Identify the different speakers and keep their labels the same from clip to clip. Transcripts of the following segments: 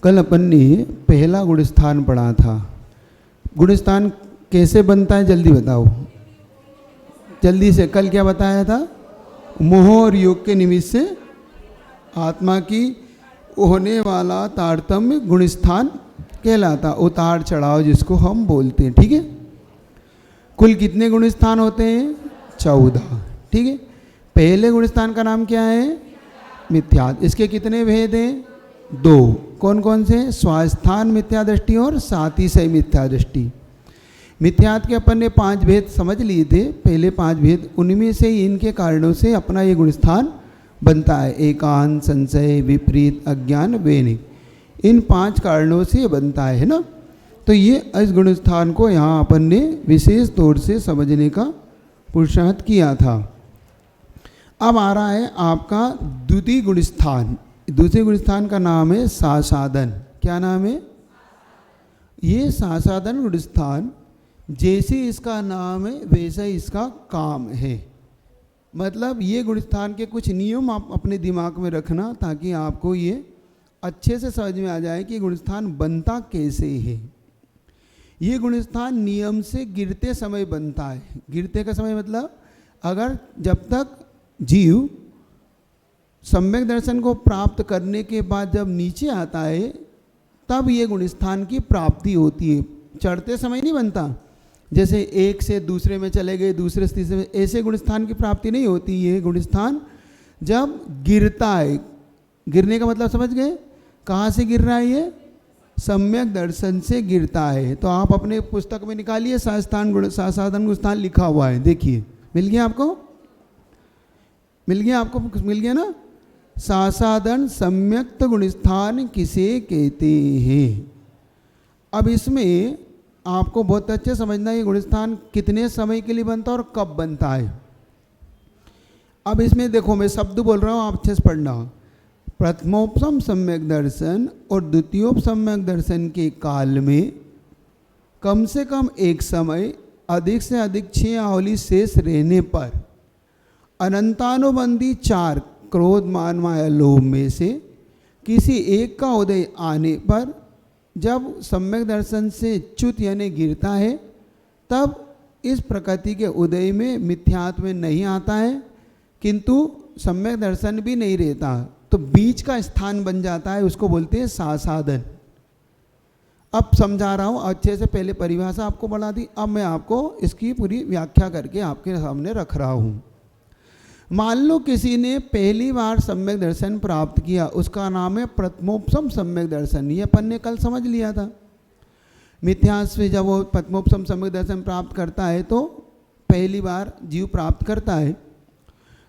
Speaker 1: कल अपन ने पहला गुणस्थान पढ़ा था। गुणस्थान कैसे बनता है जल्दी बताओ, जल्दी से। कल क्या बताया था? मोह और योग के निमित्त से आत्मा की होने वाला तारतम्य गुणस्थान कहलाता, उतार चढ़ाव जिसको हम बोलते हैं। ठीक है, कुल कितने गुणस्थान होते हैं? 14। ठीक है, पहले गुणस्थान का नाम क्या है? मिथ्यात्। इसके कितने भेद हैं? 2। कौन कौन से? स्वास्थान मिथ्या दृष्टि और सातिशय मिथ्या दृष्टि। मिथ्यात् के अपन ने 5 भेद समझ लिए थे, पहले 5 भेद, उनमें से इनके कारणों से अपना ये गुणस्थान बनता है। एकांत, संशय, विपरीत, अज्ञान, वैनिक, इन 5 कारणों से बनता है ना। तो ये इस गुणस्थान को यहाँ अपन ने विशेष तौर से समझने का पुरुषार्थ किया था। अब आ रहा है आपका द्वितीय गुणस्थान। दूसरे गुणस्थान का नाम है सासादन। क्या नाम है? ये सासादन गुणस्थान जैसे इसका नाम है वैसा इसका काम है। मतलब ये गुणस्थान के कुछ नियम आप अपने दिमाग में रखना ताकि आपको ये अच्छे से समझ में आ जाए कि गुणस्थान बनता कैसे है। ये गुणस्थान नियम से गिरते समय बनता है। गिरते का समय मतलब अगर जब तक जीव सम्यक दर्शन को प्राप्त करने के बाद जब नीचे आता है तब ये गुणस्थान की प्राप्ति होती है। चढ़ते समय नहीं बनता, जैसे एक से दूसरे में चले गए, दूसरे से तीसरे में, ऐसे गुणस्थान की प्राप्ति नहीं होती। ये गुणस्थान जब गिरता है, गिरने का मतलब समझ गए? कहाँ से गिर रहा है? ये सम्यक दर्शन से गिरता है। तो आप अपने पुस्तक में निकालिए, सासादन गुणस्थान लिखा हुआ है, देखिए। मिल गया आपको? मिल गया आपको? मिल गया ना? सासादन सम्यक्त गुणस्थान किसे कहते हैं? अब इसमें आपको बहुत अच्छे समझना है ये गुणस्थान कितने समय के लिए बनता है और कब बनता है। अब इसमें देखो, मैं शब्द बोल रहा हूँ, आप अच्छे से पढ़ना। प्रथमोपसम सम्यक दर्शन और द्वितीयोपसम्यक दर्शन के काल में कम से कम एक समय, अधिक से अधिक 6 आवली शेष रहने पर अनंतानुबंधी 4 क्रोध, मान, माया, लोभ में से किसी एक का उदय आने पर जब सम्यक दर्शन से च्युत यानी गिरता है तब इस प्रकृति के उदय में मिथ्यात्व में नहीं आता है, किंतु सम्यक दर्शन भी नहीं रहता, तो बीच का स्थान बन जाता है, उसको बोलते हैं सासादन। अब समझा रहा हूँ अच्छे से, पहले परिभाषा आपको बढ़ा दी, अब मैं आपको इसकी पूरी व्याख्या करके आपके सामने रख रहा हूँ। मान लो किसी ने पहली बार सम्यक दर्शन प्राप्त किया, उसका नाम है प्रथमोपसम सम्यक दर्शन। ये अपन ने कल समझ लिया था। मिथ्यास से जब वो प्रथमोपसम सम्यक दर्शन प्राप्त करता है तो पहली बार जीव प्राप्त करता है,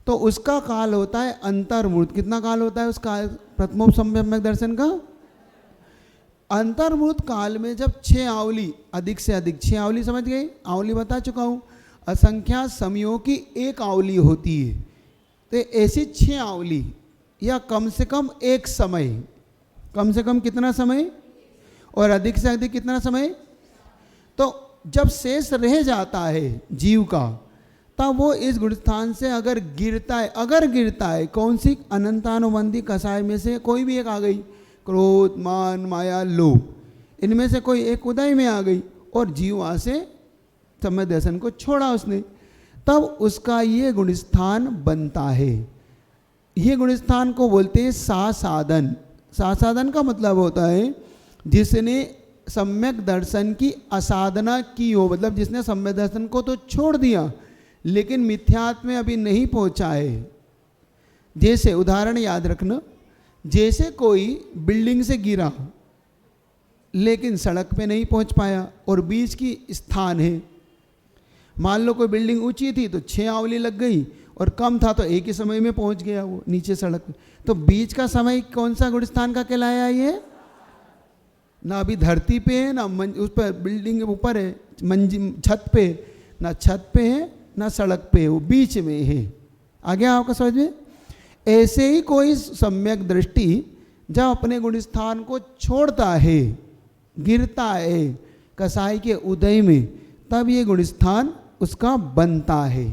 Speaker 1: तो उसका काल होता है अंतर्मूर्त। कितना काल होता है उसका? प्रथमोपसम सम्यक दर्शन का अंतर्मूर्त काल में जब 6 आवली, अधिक से अधिक 6 आवली, समझ गए? आवली बता चुका हूँ, असंख्या समयों की एक आवली होती है। तो ऐसी 6 आवली या कम से कम एक समय, कम से कम कितना समय और अधिक से अधिक कितना समय, तो जब शेष रह जाता है जीव का तब वो इस गुणस्थान से अगर गिरता है, कौन सी? अनंतानुबंधी कसाय में से कोई भी एक आ गई, क्रोध, मान, माया, लोभ, इनमें से कोई एक उदय में आ गई और जीव वहाँ से सम्यक दर्शन को छोड़ा उसने, तब उसका ये गुणस्थान बनता है। ये गुणस्थान को बोलते हैं सासादन। सासादन का मतलब होता है जिसने सम्यक दर्शन की असाधना की हो, मतलब जिसने सम्यक दर्शन को तो छोड़ दिया लेकिन मिथ्यात्व में अभी नहीं पहुंचा है। जैसे उदाहरण याद रखना, जैसे कोई बिल्डिंग से गिरा लेकिन सड़क पे नहीं पहुंच पाया और बीच की स्थान है। मान लो कोई बिल्डिंग ऊंची थी तो 6 आवली लग गई और कम था तो एक ही समय में पहुंच गया वो नीचे सड़क पे, तो बीच का समय कौन सा गुणस्थान का कहलाया? ये ना अभी धरती पे है ना उस पर बिल्डिंग के ऊपर है, छत पे, ना छत पे है ना सड़क पे है, वो बीच में है। आ गया आपका समझ में? ऐसे ही कोई सम्यक दृष्टि जब अपने गुणस्थान को छोड़ता है, गिरता है कसाई के उदय में, तब ये गुणस्थान उसका बनता है।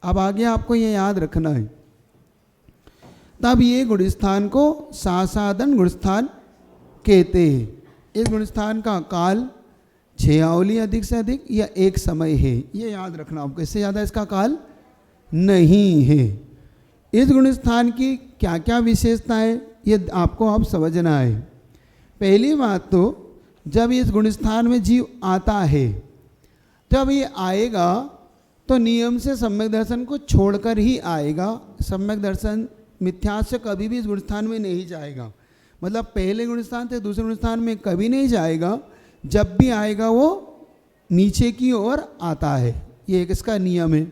Speaker 1: अब आगे आपको ये याद रखना है, तब ये गुणस्थान को सासादन गुणस्थान केते। इस गुणस्थान का काल 6 आवली अधिक से अधिक या एक समय है, ये याद रखना आपको। इससे ज़्यादा इसका काल नहीं है। इस गुणस्थान की क्या क्या विशेषता है ये आपको अब समझना है। पहली बात तो जब इस गुणस्थान में जीव आता है, जब ये आएगा तो नियम से सम्यक दर्शन को छोड़कर ही आएगा। सम्यक दर्शन मिथ्या से कभी भी इस गुणस्थान में नहीं जाएगा। मतलब पहले गुणस्थान से दूसरे गुणस्थान में कभी नहीं जाएगा। जब भी आएगा वो नीचे की ओर आता है, ये एक इसका नियम है।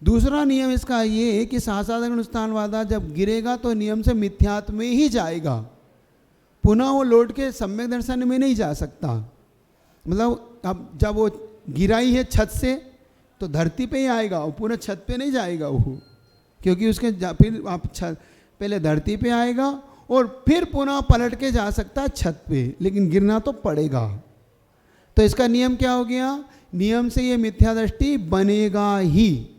Speaker 1: दूसरा नियम इसका ये है कि सासाधारण गुणस्थान वाला जब गिरेगा तो नियम से मिथ्यात्व में ही जाएगा, पुनः वो लौट के सम्यक दर्शन में नहीं जा सकता। मतलब अब जब वो गिरा ही है छत से तो धरती पे ही आएगा, वो पूरा छत पे नहीं जाएगा वो, क्योंकि उसके फिर आप पहले धरती पे आएगा और फिर पुनः पलट के जा सकता है छत पे, लेकिन गिरना तो पड़ेगा। तो इसका नियम क्या हो गया? नियम से ये मिथ्या दृष्टि बनेगा ही।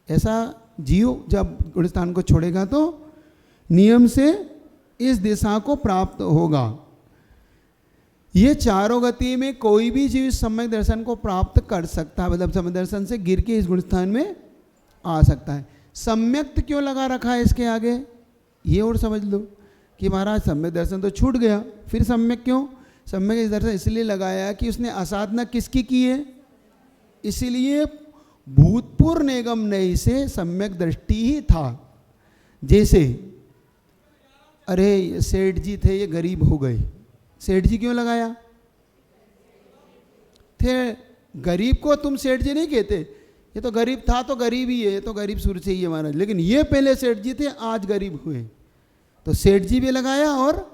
Speaker 1: ऐसा जीव जब गुणस्थान को छोड़ेगा तो नियम से इस दिशा को प्राप्त होगा। ये चारों गति में कोई भी जीव सम्यक दर्शन को प्राप्त कर सकता है, मतलब सम्यक दर्शन से गिर के इस गुणस्थान में आ सकता है। सम्यक्त क्यों लगा रखा है इसके आगे, ये और समझ लो कि महाराज सम्यक दर्शन तो छूट गया, फिर सम्यक क्यों? सम्यक दर्शन इसलिए लगाया कि उसने असाधना किसकी की है, इसीलिए भूतपूर्व निगम नहीं से सम्यक दृष्टि ही था। जैसे अरे सेठ जी थे, ये गरीब हो गए, सेठ जी क्यों लगाया थे? गरीब को तुम सेठ जी नहीं कहते, ये तो गरीब था तो गरीब ही है, ये तो गरीब शुरू से ही है महाराज, लेकिन ये पहले सेठ जी थे, आज गरीब हुए, तो सेठ जी भी लगाया और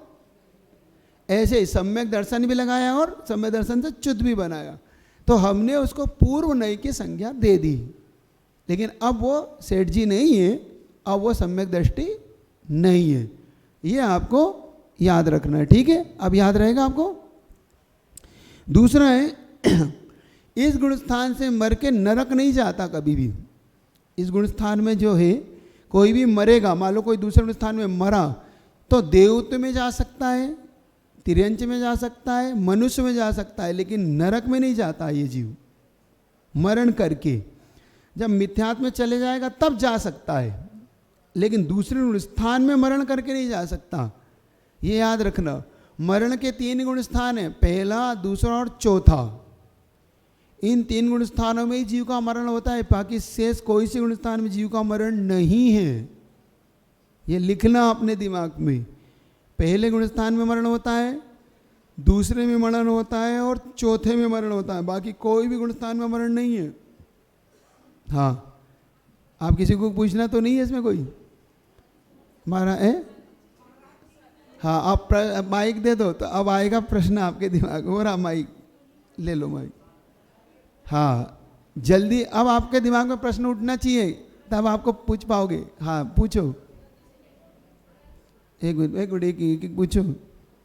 Speaker 1: ऐसे ही सम्यक दर्शन भी लगाया और सम्यक दर्शन से च्युत भी बनाया। तो हमने उसको पूर्व नई की संज्ञा दे दी, लेकिन अब वो सेठ जी नहीं है, अब वो सम्यक दृष्टि नहीं है। ये आपको याद रखना है, ठीक है? अब याद रहेगा आपको। दूसरा है इस गुणस्थान से मर के नरक नहीं जाता कभी भी। इस गुणस्थान में जो है कोई भी मरेगा, मान लो कोई दूसरे गुणस्थान में मरा तो देवत्व में जा सकता है, तिर्यंच में जा सकता है, मनुष्य में जा सकता है, लेकिन नरक में नहीं जाता ये जीव। मरण करके जब मिथ्यात्व में चले जाएगा तब जा सकता है, लेकिन दूसरे गुणस्थान में मरण करके नहीं जा सकता। ये याद रखना। मरण के 3 गुणस्थान हैं, पहला, दूसरा और चौथा। इन 3 गुणस्थानों में ही जीव का मरण होता है, बाकी शेष कोई से गुणस्थान में जीव का मरण नहीं है। ये लिखना अपने दिमाग में। पहले गुणस्थान में मरण होता है, दूसरे में मरण होता है और चौथे में मरण होता है, बाकी कोई भी गुणस्थान में मरण नहीं है। हाँ, आप किसी को पूछना तो नहीं है इसमें कोई? हमारा है? हाँ, आप माइक दे दो तो अब आएगा प्रश्न आपके दिमाग में। और आप माइक ले लो, माइक। हाँ, जल्दी अब आपके दिमाग में प्रश्न उठना चाहिए, तब आपको पूछ पाओगे। हाँ, पूछो। एक मिनट पूछो।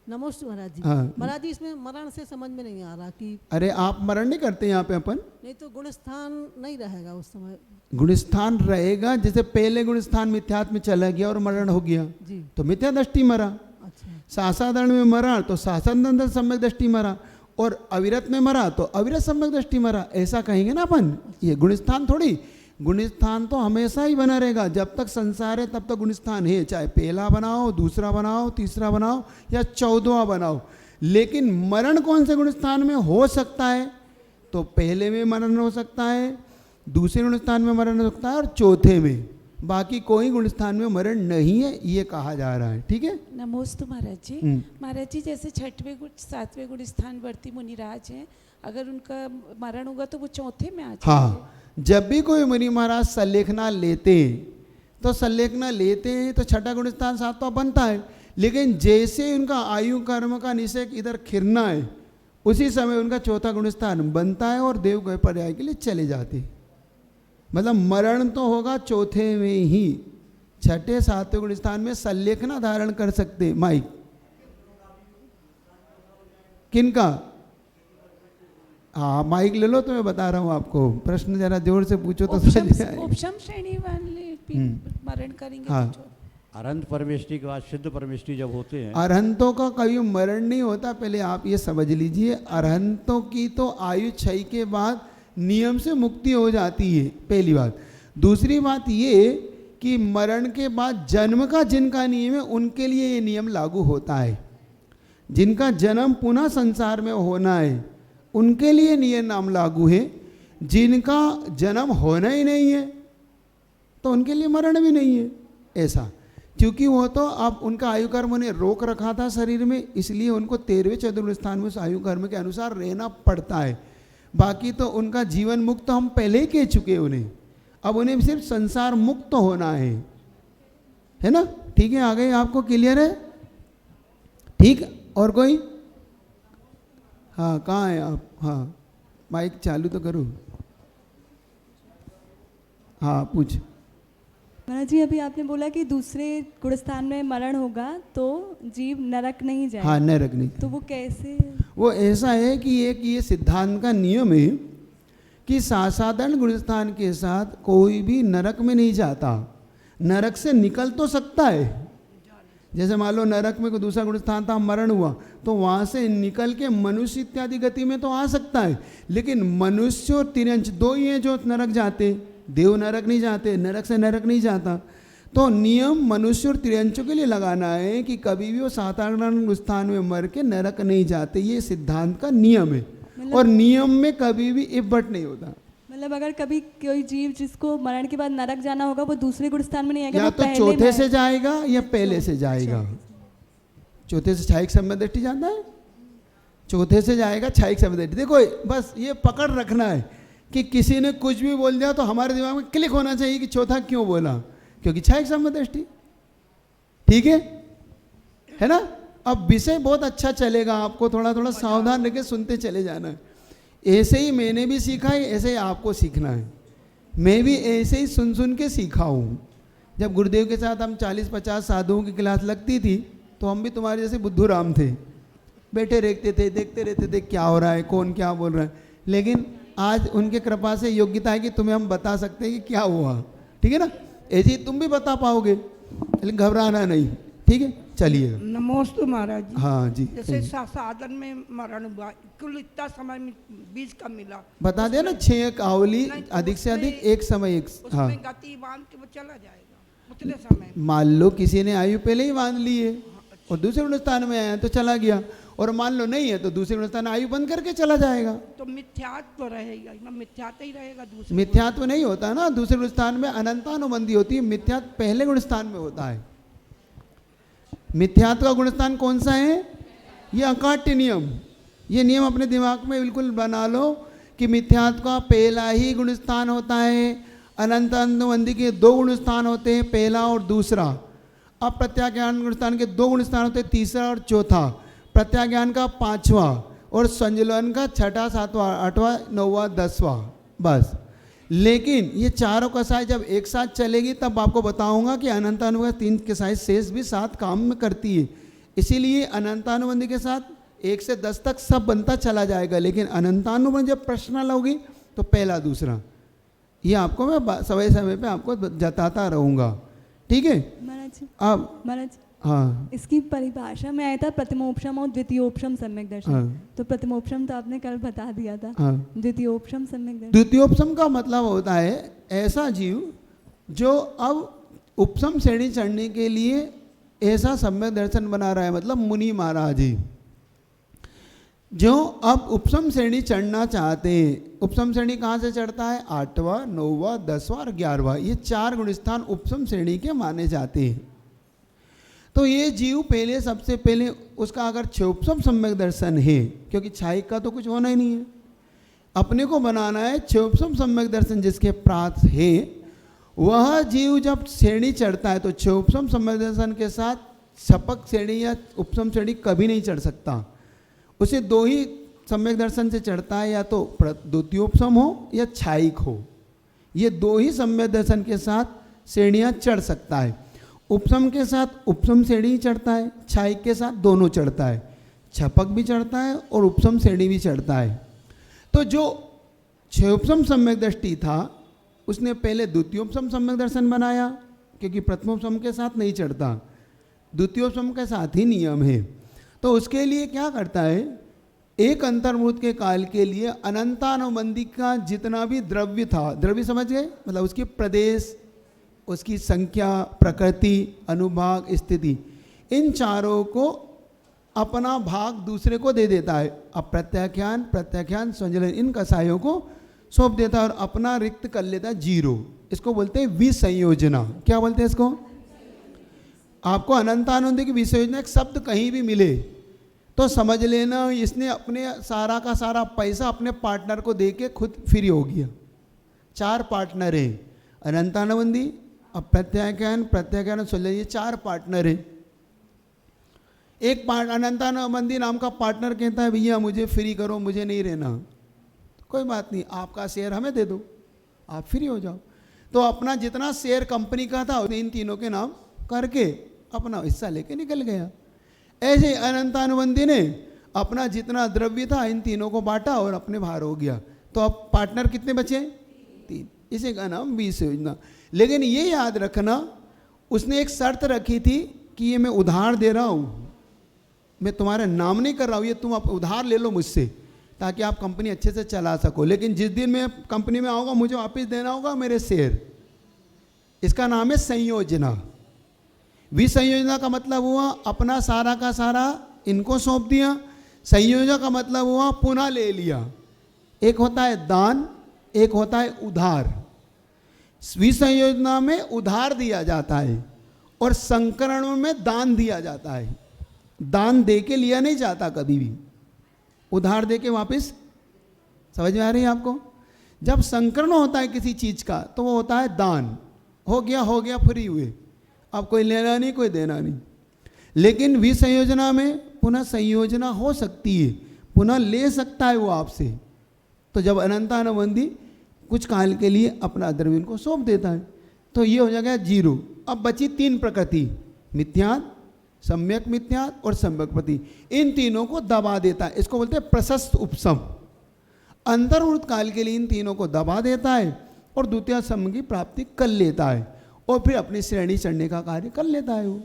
Speaker 2: नमस्ते महाराज जी।
Speaker 1: हाँ।
Speaker 2: महाराज जी, इसमें मरण से समझ में नहीं आ रहा कि
Speaker 1: अरे आप मरण नहीं करते यहाँ पे अपन?
Speaker 2: नहीं तो गुणस्थान नहीं रहेगा उस समय?
Speaker 1: गुणस्थान रहेगा, जैसे पहले गुणस्थान मिथ्यात्व में चला गया और मरण हो गया
Speaker 2: जी,
Speaker 1: तो मिथ्या दृष्टि मरा।
Speaker 2: अच्छा।
Speaker 1: सासाधारण में मरा तो सासाधारण सम्यक दृष्टि मरा, और अविरत में मरा तो अविरत सम्यक दृष्टि मरा, ऐसा कहेंगे ना अपन। ये गुणस्थान थोड़ी, गुणस्थान तो हमेशा ही बना रहेगा, जब तक संसार है तब तक गुणस्थान है, चाहे पहला बनाओ, दूसरा बनाओ, तीसरा बनाओ या 14वां बनाओ। लेकिन मरण कौन से गुणस्थान में हो सकता है? तो पहले में मरण हो सकता है, दूसरे गुणस्थान में मरण हो सकता है और चौथे में। बाकी कोई गुणस्थान में मरण नहीं है, ये कहा जा रहा है, ठीक है?
Speaker 3: नमोस्तु महाराज जी। महाराज जी, जैसे 6वें 7वें गुणस्थान वर्ती मुनिराज हैं, अगर उनका मरण होगा तो वो चौथे में आ जाएंगे।
Speaker 1: हाँ, जब भी कोई मुनि महाराज संलेखना लेते तो संलेखना लेते हैं तो 6ठा गुणस्थान 7वां बनता है, लेकिन जैसे उनका आयु कर्म का निषेक इधर खिरना है उसी समय उनका 4था गुणस्थान बनता है और देव गए पर्याय के लिए चले जाते। मतलब मरण तो होगा चौथे में ही, 6ठे 7वें गुणस्थान में संलेखना धारण कर सकते। माइक किनका? हाँ, माइक ले लो तो मैं बता रहा हूँ आपको। प्रश्न जरा जोर से पूछो तो समझ आए।
Speaker 3: उपशम श्रेणी वाले भी मरण करेंगे।
Speaker 1: हाँ,
Speaker 3: तो
Speaker 4: अरहंत परमेष्टि के बाद सिद्ध परमेष्टि जब होते हैं,
Speaker 1: अरहंतों का कभी मरण नहीं होता। पहले आप ये समझ लीजिए, अरहंतों की तो आयु क्षय के बाद नियम से मुक्ति हो जाती है, पहली बात। दूसरी बात ये कि मरण के बाद जन्म का जिनका नियम है उनके लिए ये नियम लागू होता है। जिनका जन्म पुनः संसार में होना है उनके लिए नियम नाम लागू है। जिनका जन्म होना ही नहीं है तो उनके लिए मरण भी नहीं है, ऐसा। क्योंकि वो तो अब उनका आयु कर्म ने रोक रखा था शरीर में, इसलिए उनको 13वें 14वें स्थान में उस आयु कर्म के अनुसार रहना पड़ता है। बाकी तो उनका जीवन मुक्त हम पहले ही कह चुके उन्हें, अब उन्हें सिर्फ संसार मुक्त होना है ना। ठीक है, आगे आपको क्लियर है? ठीक, और कोई? हाँ, कहाँ है आप? हाँ, माइक चालू तो करो। हाँ, पूछ।
Speaker 5: महाराज जी, अभी आपने बोला कि दूसरे गुणस्थान में मरण होगा तो जीव नरक नहीं जाए।
Speaker 1: हाँ, नरक नहीं।
Speaker 5: तो वो कैसे?
Speaker 1: वो ऐसा है कि एक ये सिद्धांत का नियम है कि साधारण गुणस्थान के साथ कोई भी नरक में नहीं जाता। नरक से निकल तो सकता है, जैसे मान लो नरक में कोई दूसरा गुणस्थान था, मरण हुआ तो वहाँ से निकल के मनुष्य इत्यादि गति में तो आ सकता है। लेकिन मनुष्य और तिर्यंच दो ही हैं जो नरक जाते, देव नरक नहीं जाते, नरक से नरक नहीं जाता। तो नियम मनुष्य और तिर्यंचों के लिए लगाना है कि कभी भी वो साधारण स्थान में मर के नरक नहीं जाते। ये सिद्धांत का नियम है, और नियम में कभी भी इफ बट नहीं होता।
Speaker 5: मतलब अगर कभी कोई जीव जिसको मरण के बाद नरक जाना होगा वो दूसरे गुणस्थान में नहीं आएगा,
Speaker 1: या तो चौथे से जाएगा या पहले से जाएगा। चौथे से छायिक सम्यक दृष्टि जाता है, चौथे से जाएगा छायिक सम्यक दृष्टि। देखो बस ये पकड़ रखना है कि किसी ने कुछ भी बोल दिया तो हमारे दिमाग में क्लिक होना चाहिए कि चौथा क्यों बोला, क्योंकि छायिक सम्यक दृष्टि। ठीक है ना। अब विषय बहुत अच्छा चलेगा, आपको थोड़ा थोड़ा सावधान रह के सुनते चले जाना है। ऐसे ही मैंने भी सीखा है, ऐसे ही आपको सीखना है। मैं भी ऐसे ही सुन सुन के सीखा हूँ। जब गुरुदेव के साथ हम 40-50 साधुओं की क्लास लगती थी तो हम भी तुम्हारे जैसे बुद्धू राम थे, बैठे रहते थे, देखते रहते थे क्या हो रहा है, कौन क्या बोल रहा है। लेकिन आज उनके कृपा से योग्यता है कि तुम्हें हम बता सकते हैं कि क्या हुआ। ठीक है ना, ऐसे ही तुम भी बता पाओगे, लेकिन घबराना नहीं। ठीक है, चलिए।
Speaker 6: नमोस्तु महाराज जी।
Speaker 1: हाँ जी।
Speaker 6: जैसे साधन में मरण हुआ, कुल इतना समय में बीज का मिला,
Speaker 1: बता दिया ना, 6 कावली अधिक से अधिक एक समय एक। हाँ,
Speaker 6: उसमें गति बांध के वो चला जाएगा उतने समय।
Speaker 1: मान लो किसी ने आयु पहले ही बांध ली है और दूसरे गुणस्थान में आया तो चला गया, और मान लो नहीं है तो दूसरे गुणस्थान आयु बंद करके चला जाएगा।
Speaker 6: तो मिथ्यात्व रहेगा ना, मिथ्यात्व ही रहेगा। दूसरे
Speaker 1: मिथ्यात्व नहीं होता ना, दूसरे गुणस्थान में अनंतानुबंधी होती है, मिथ्यात्व पहले गुणस्थान में होता है। मिथ्यात्व का गुणस्थान कौन सा है? ये अकाट्य नियम। ये नियम अपने दिमाग में बिल्कुल बना लो कि मिथ्यात्व का पहला ही गुणस्थान होता है। अनंतानुबंधी के 2 गुणस्थान होते हैं, पहला और दूसरा। अब प्रत्याज्ञान गुणस्थान के 2 गुणस्थान होते हैं, तीसरा और चौथा। प्रत्याज्ञान का 5वां और संजुलन का 6वां, 7वां, 8वां, 9वां, 10वां, बस। लेकिन ये चारों कसाई जब एक साथ चलेगी तब आपको बताऊंगा कि अनंतानुबंधी 3 कसाई शेष भी 7 काम में करती है। इसीलिए अनंतानुबंधी के साथ 1 से 10 तक सब बनता चला जाएगा, लेकिन अनंतानुबंधी जब प्रश्नल होगी तो पहला दूसरा, ये आपको मैं समय समय पे आपको जताता रहूँगा। ठीक है
Speaker 5: महाराज जी।
Speaker 1: अब
Speaker 5: महाराज,
Speaker 1: हाँ,
Speaker 5: इसकी परिभाषा में आया था प्रथमोपशम और द्वितीयोपशम सम्यक दर्शन।
Speaker 1: हाँ।
Speaker 5: तो प्रथमोपशम तो आपने कल बता दिया था।
Speaker 1: हाँ।
Speaker 5: द्वितीयोपशम सम्यक दर्शन।
Speaker 1: द्वितीयोपशम का मतलब होता है ऐसा जीव जो अब उपशम श्रेणी चढ़ने के लिए ऐसा सम्यक दर्शन बना रहा है, मतलब मुनि महाराज जी जो अब उपशम श्रेणी चढ़ना चाहते हैं। उपशम श्रेणी कहाँ से चढ़ता है? 8वां, 9वां, 10वां और 11वां, ये 4 गुणस्थान उपशम श्रेणी के माने जाते हैं। तो ये जीव पहले, सबसे पहले उसका अगर क्षोपसम सम्यक दर्शन है, क्योंकि छायिक का तो कुछ होना ही नहीं है, अपने को बनाना है क्षोपसम सम्यक दर्शन जिसके प्राप्त है, वह जीव जब श्रेणी चढ़ता है तो क्षोपसम सम्यक दर्शन के साथ छपक श्रेणी या उपसम श्रेणी कभी नहीं चढ़ सकता। उसे 2 ही सम्यक दर्शन से चढ़ता है, या तो द्वितीयोपसम हो या छायिक हो। ये 2 ही सम्यक दर्शन के साथ श्रेणियाँ चढ़ सकता है। उपसम के साथ उपसम श्रेणी चढ़ता है, छायिक के साथ दोनों चढ़ता है, छपक भी चढ़ता है और उपसम श्रेणी भी चढ़ता है। तो जो क्षोपसम सम्यक दृष्टि था उसने पहले द्वितीयोपसम सम्यक दर्शन बनाया, क्योंकि प्रथमोपम के साथ नहीं चढ़ता, द्वितीयोपम के साथ ही नियम है। तो उसके लिए क्या करता है, एक अंतर्मुहूर्त के काल के लिए अनंतानुबंधी का जितना भी द्रव्य था, द्रव्य समझ गए, मतलब उसकी प्रदेश, उसकी संख्या, प्रकृति, अनुभाग, स्थिति, इन चारों को अपना भाग दूसरे को दे देता है। अब प्रत्याख्यान, प्रत्याख्यान, संजलन, इन कसायों को सौंप देता है और अपना रिक्त कर लेता है 0। इसको बोलते हैं विसंयोजना। क्या बोलते हैं इसको? आपको अनंतानंद की विसंयोजना एक शब्द कहीं भी मिले तो समझ लेना इसने अपने सारा का सारा पैसा अपने पार्टनर को दे के खुद फ्री हो गया। 4 पार्टनर हैं, अनंतानुबंधी, अब प्रत्याख्यान, प्रत्याख्यान, संजलन, ये 4 पार्टनर हैं। एक अनंतानुबंधी नाम का पार्टनर कहता है भैया मुझे फ्री करो, मुझे नहीं रहना, कोई बात नहीं, आपका शेयर हमें दे दो, आप फ्री हो जाओ। तो अपना जितना शेयर कंपनी का था इन तीनों के नाम करके अपना हिस्सा लेके निकल गया। ऐसे अनंतानुबंधी ने अपना जितना द्रव्य था इन तीनों को बांटा और अपने बाहर हो गया। तो अब पार्टनर कितने बचे? 3। इसे का नाम विसंयोजना। लेकिन ये याद रखना, उसने एक शर्त रखी थी कि ये मैं उधार दे रहा हूँ, मैं तुम्हारा नाम नहीं कर रहा हूँ, ये तुम आप उधार ले लो मुझसे ताकि आप कंपनी अच्छे से चला सको। लेकिन जिस दिन मैं कंपनी में आऊँगा मुझे वापस देना होगा मेरे शेयर। इसका नाम है संयोजना। विसंयोजना का मतलब हुआ अपना सारा का सारा इनको सौंप दिया। संयोजना का मतलब हुआ पुनः ले लिया। एक होता है दान, एक होता है उधार। विसंयोजना में उधार दिया जाता है और संकरण में दान दिया जाता है। दान दे के लिया नहीं जाता कभी भी, उधार दे के वापस। समझ में आ रही है आपको? जब संकरण होता है किसी चीज का तो वो होता है दान, हो गया फ्री हुए, अब कोई लेना नहीं कोई देना नहीं। लेकिन विसंयोजना में पुनः संयोजना हो सकती है, पुनः ले सकता है वो आपसे। तो जब अनंतानुबंधी कुछ काल के लिए अपना द्रव्य को सौंप देता है तो ये हो जाएगा 0। अब बची 3 प्रकृति, मिथ्यात्, सम्यक मिथ्यात् और सम्यक प्रति। इन तीनों को दबा देता है, इसको बोलते हैं प्रशस्त उपसम। अंतर्मुहूर्त काल के लिए इन तीनों को दबा देता है और द्वितीय सम की प्राप्ति कर लेता है और फिर अपनी श्रेणी चढ़ने का कार्य कर लेता है वो।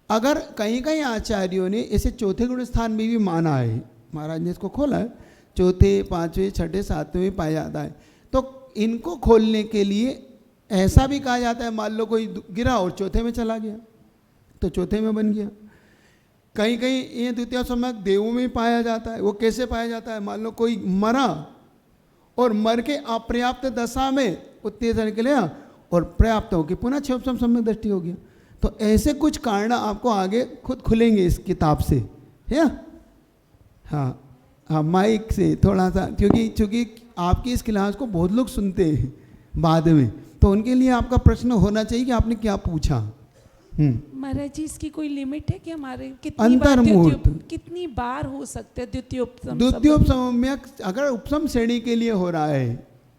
Speaker 1: अगर कहीं कहीं आचार्यों ने इसे चौथे गुण स्थान में भी माना है, महाराज ने इसको खोला है, चौथे, 5वें, 6ठे, 7वें पाया जाता है। तो इनको खोलने के लिए ऐसा भी कहा जाता है, मान लो कोई गिरा और चौथे में चला गया तो चौथे में बन गया। कहीं कहीं ये द्वितीय सम्यक देवों में पाया जाता है। वो कैसे पाया जाता है? मान लो कोई मरा और मर के अपर्याप्त दशा में उत्तेजन के लिए और पर्याप्त हो के पुनः क्षोभसम सम्यक दृष्टि हो गया। तो ऐसे कुछ कारण आपको आगे खुद खुलेंगे इस किताब से, है ना? हाँ, माइक से थोड़ा सा, क्योंकि आपकी इस क्लास को बहुत लोग सुनते हैं बाद में, तो उनके लिए आपका प्रश्न होना चाहिए कि आपने क्या पूछा।
Speaker 3: महाराज जी, इसकी कोई लिमिट है कि हमारे कितनी बार हो सकते हैं
Speaker 1: द्वितीयोपसम्यक? अगर उपसम श्रेणी के लिए हो रहा है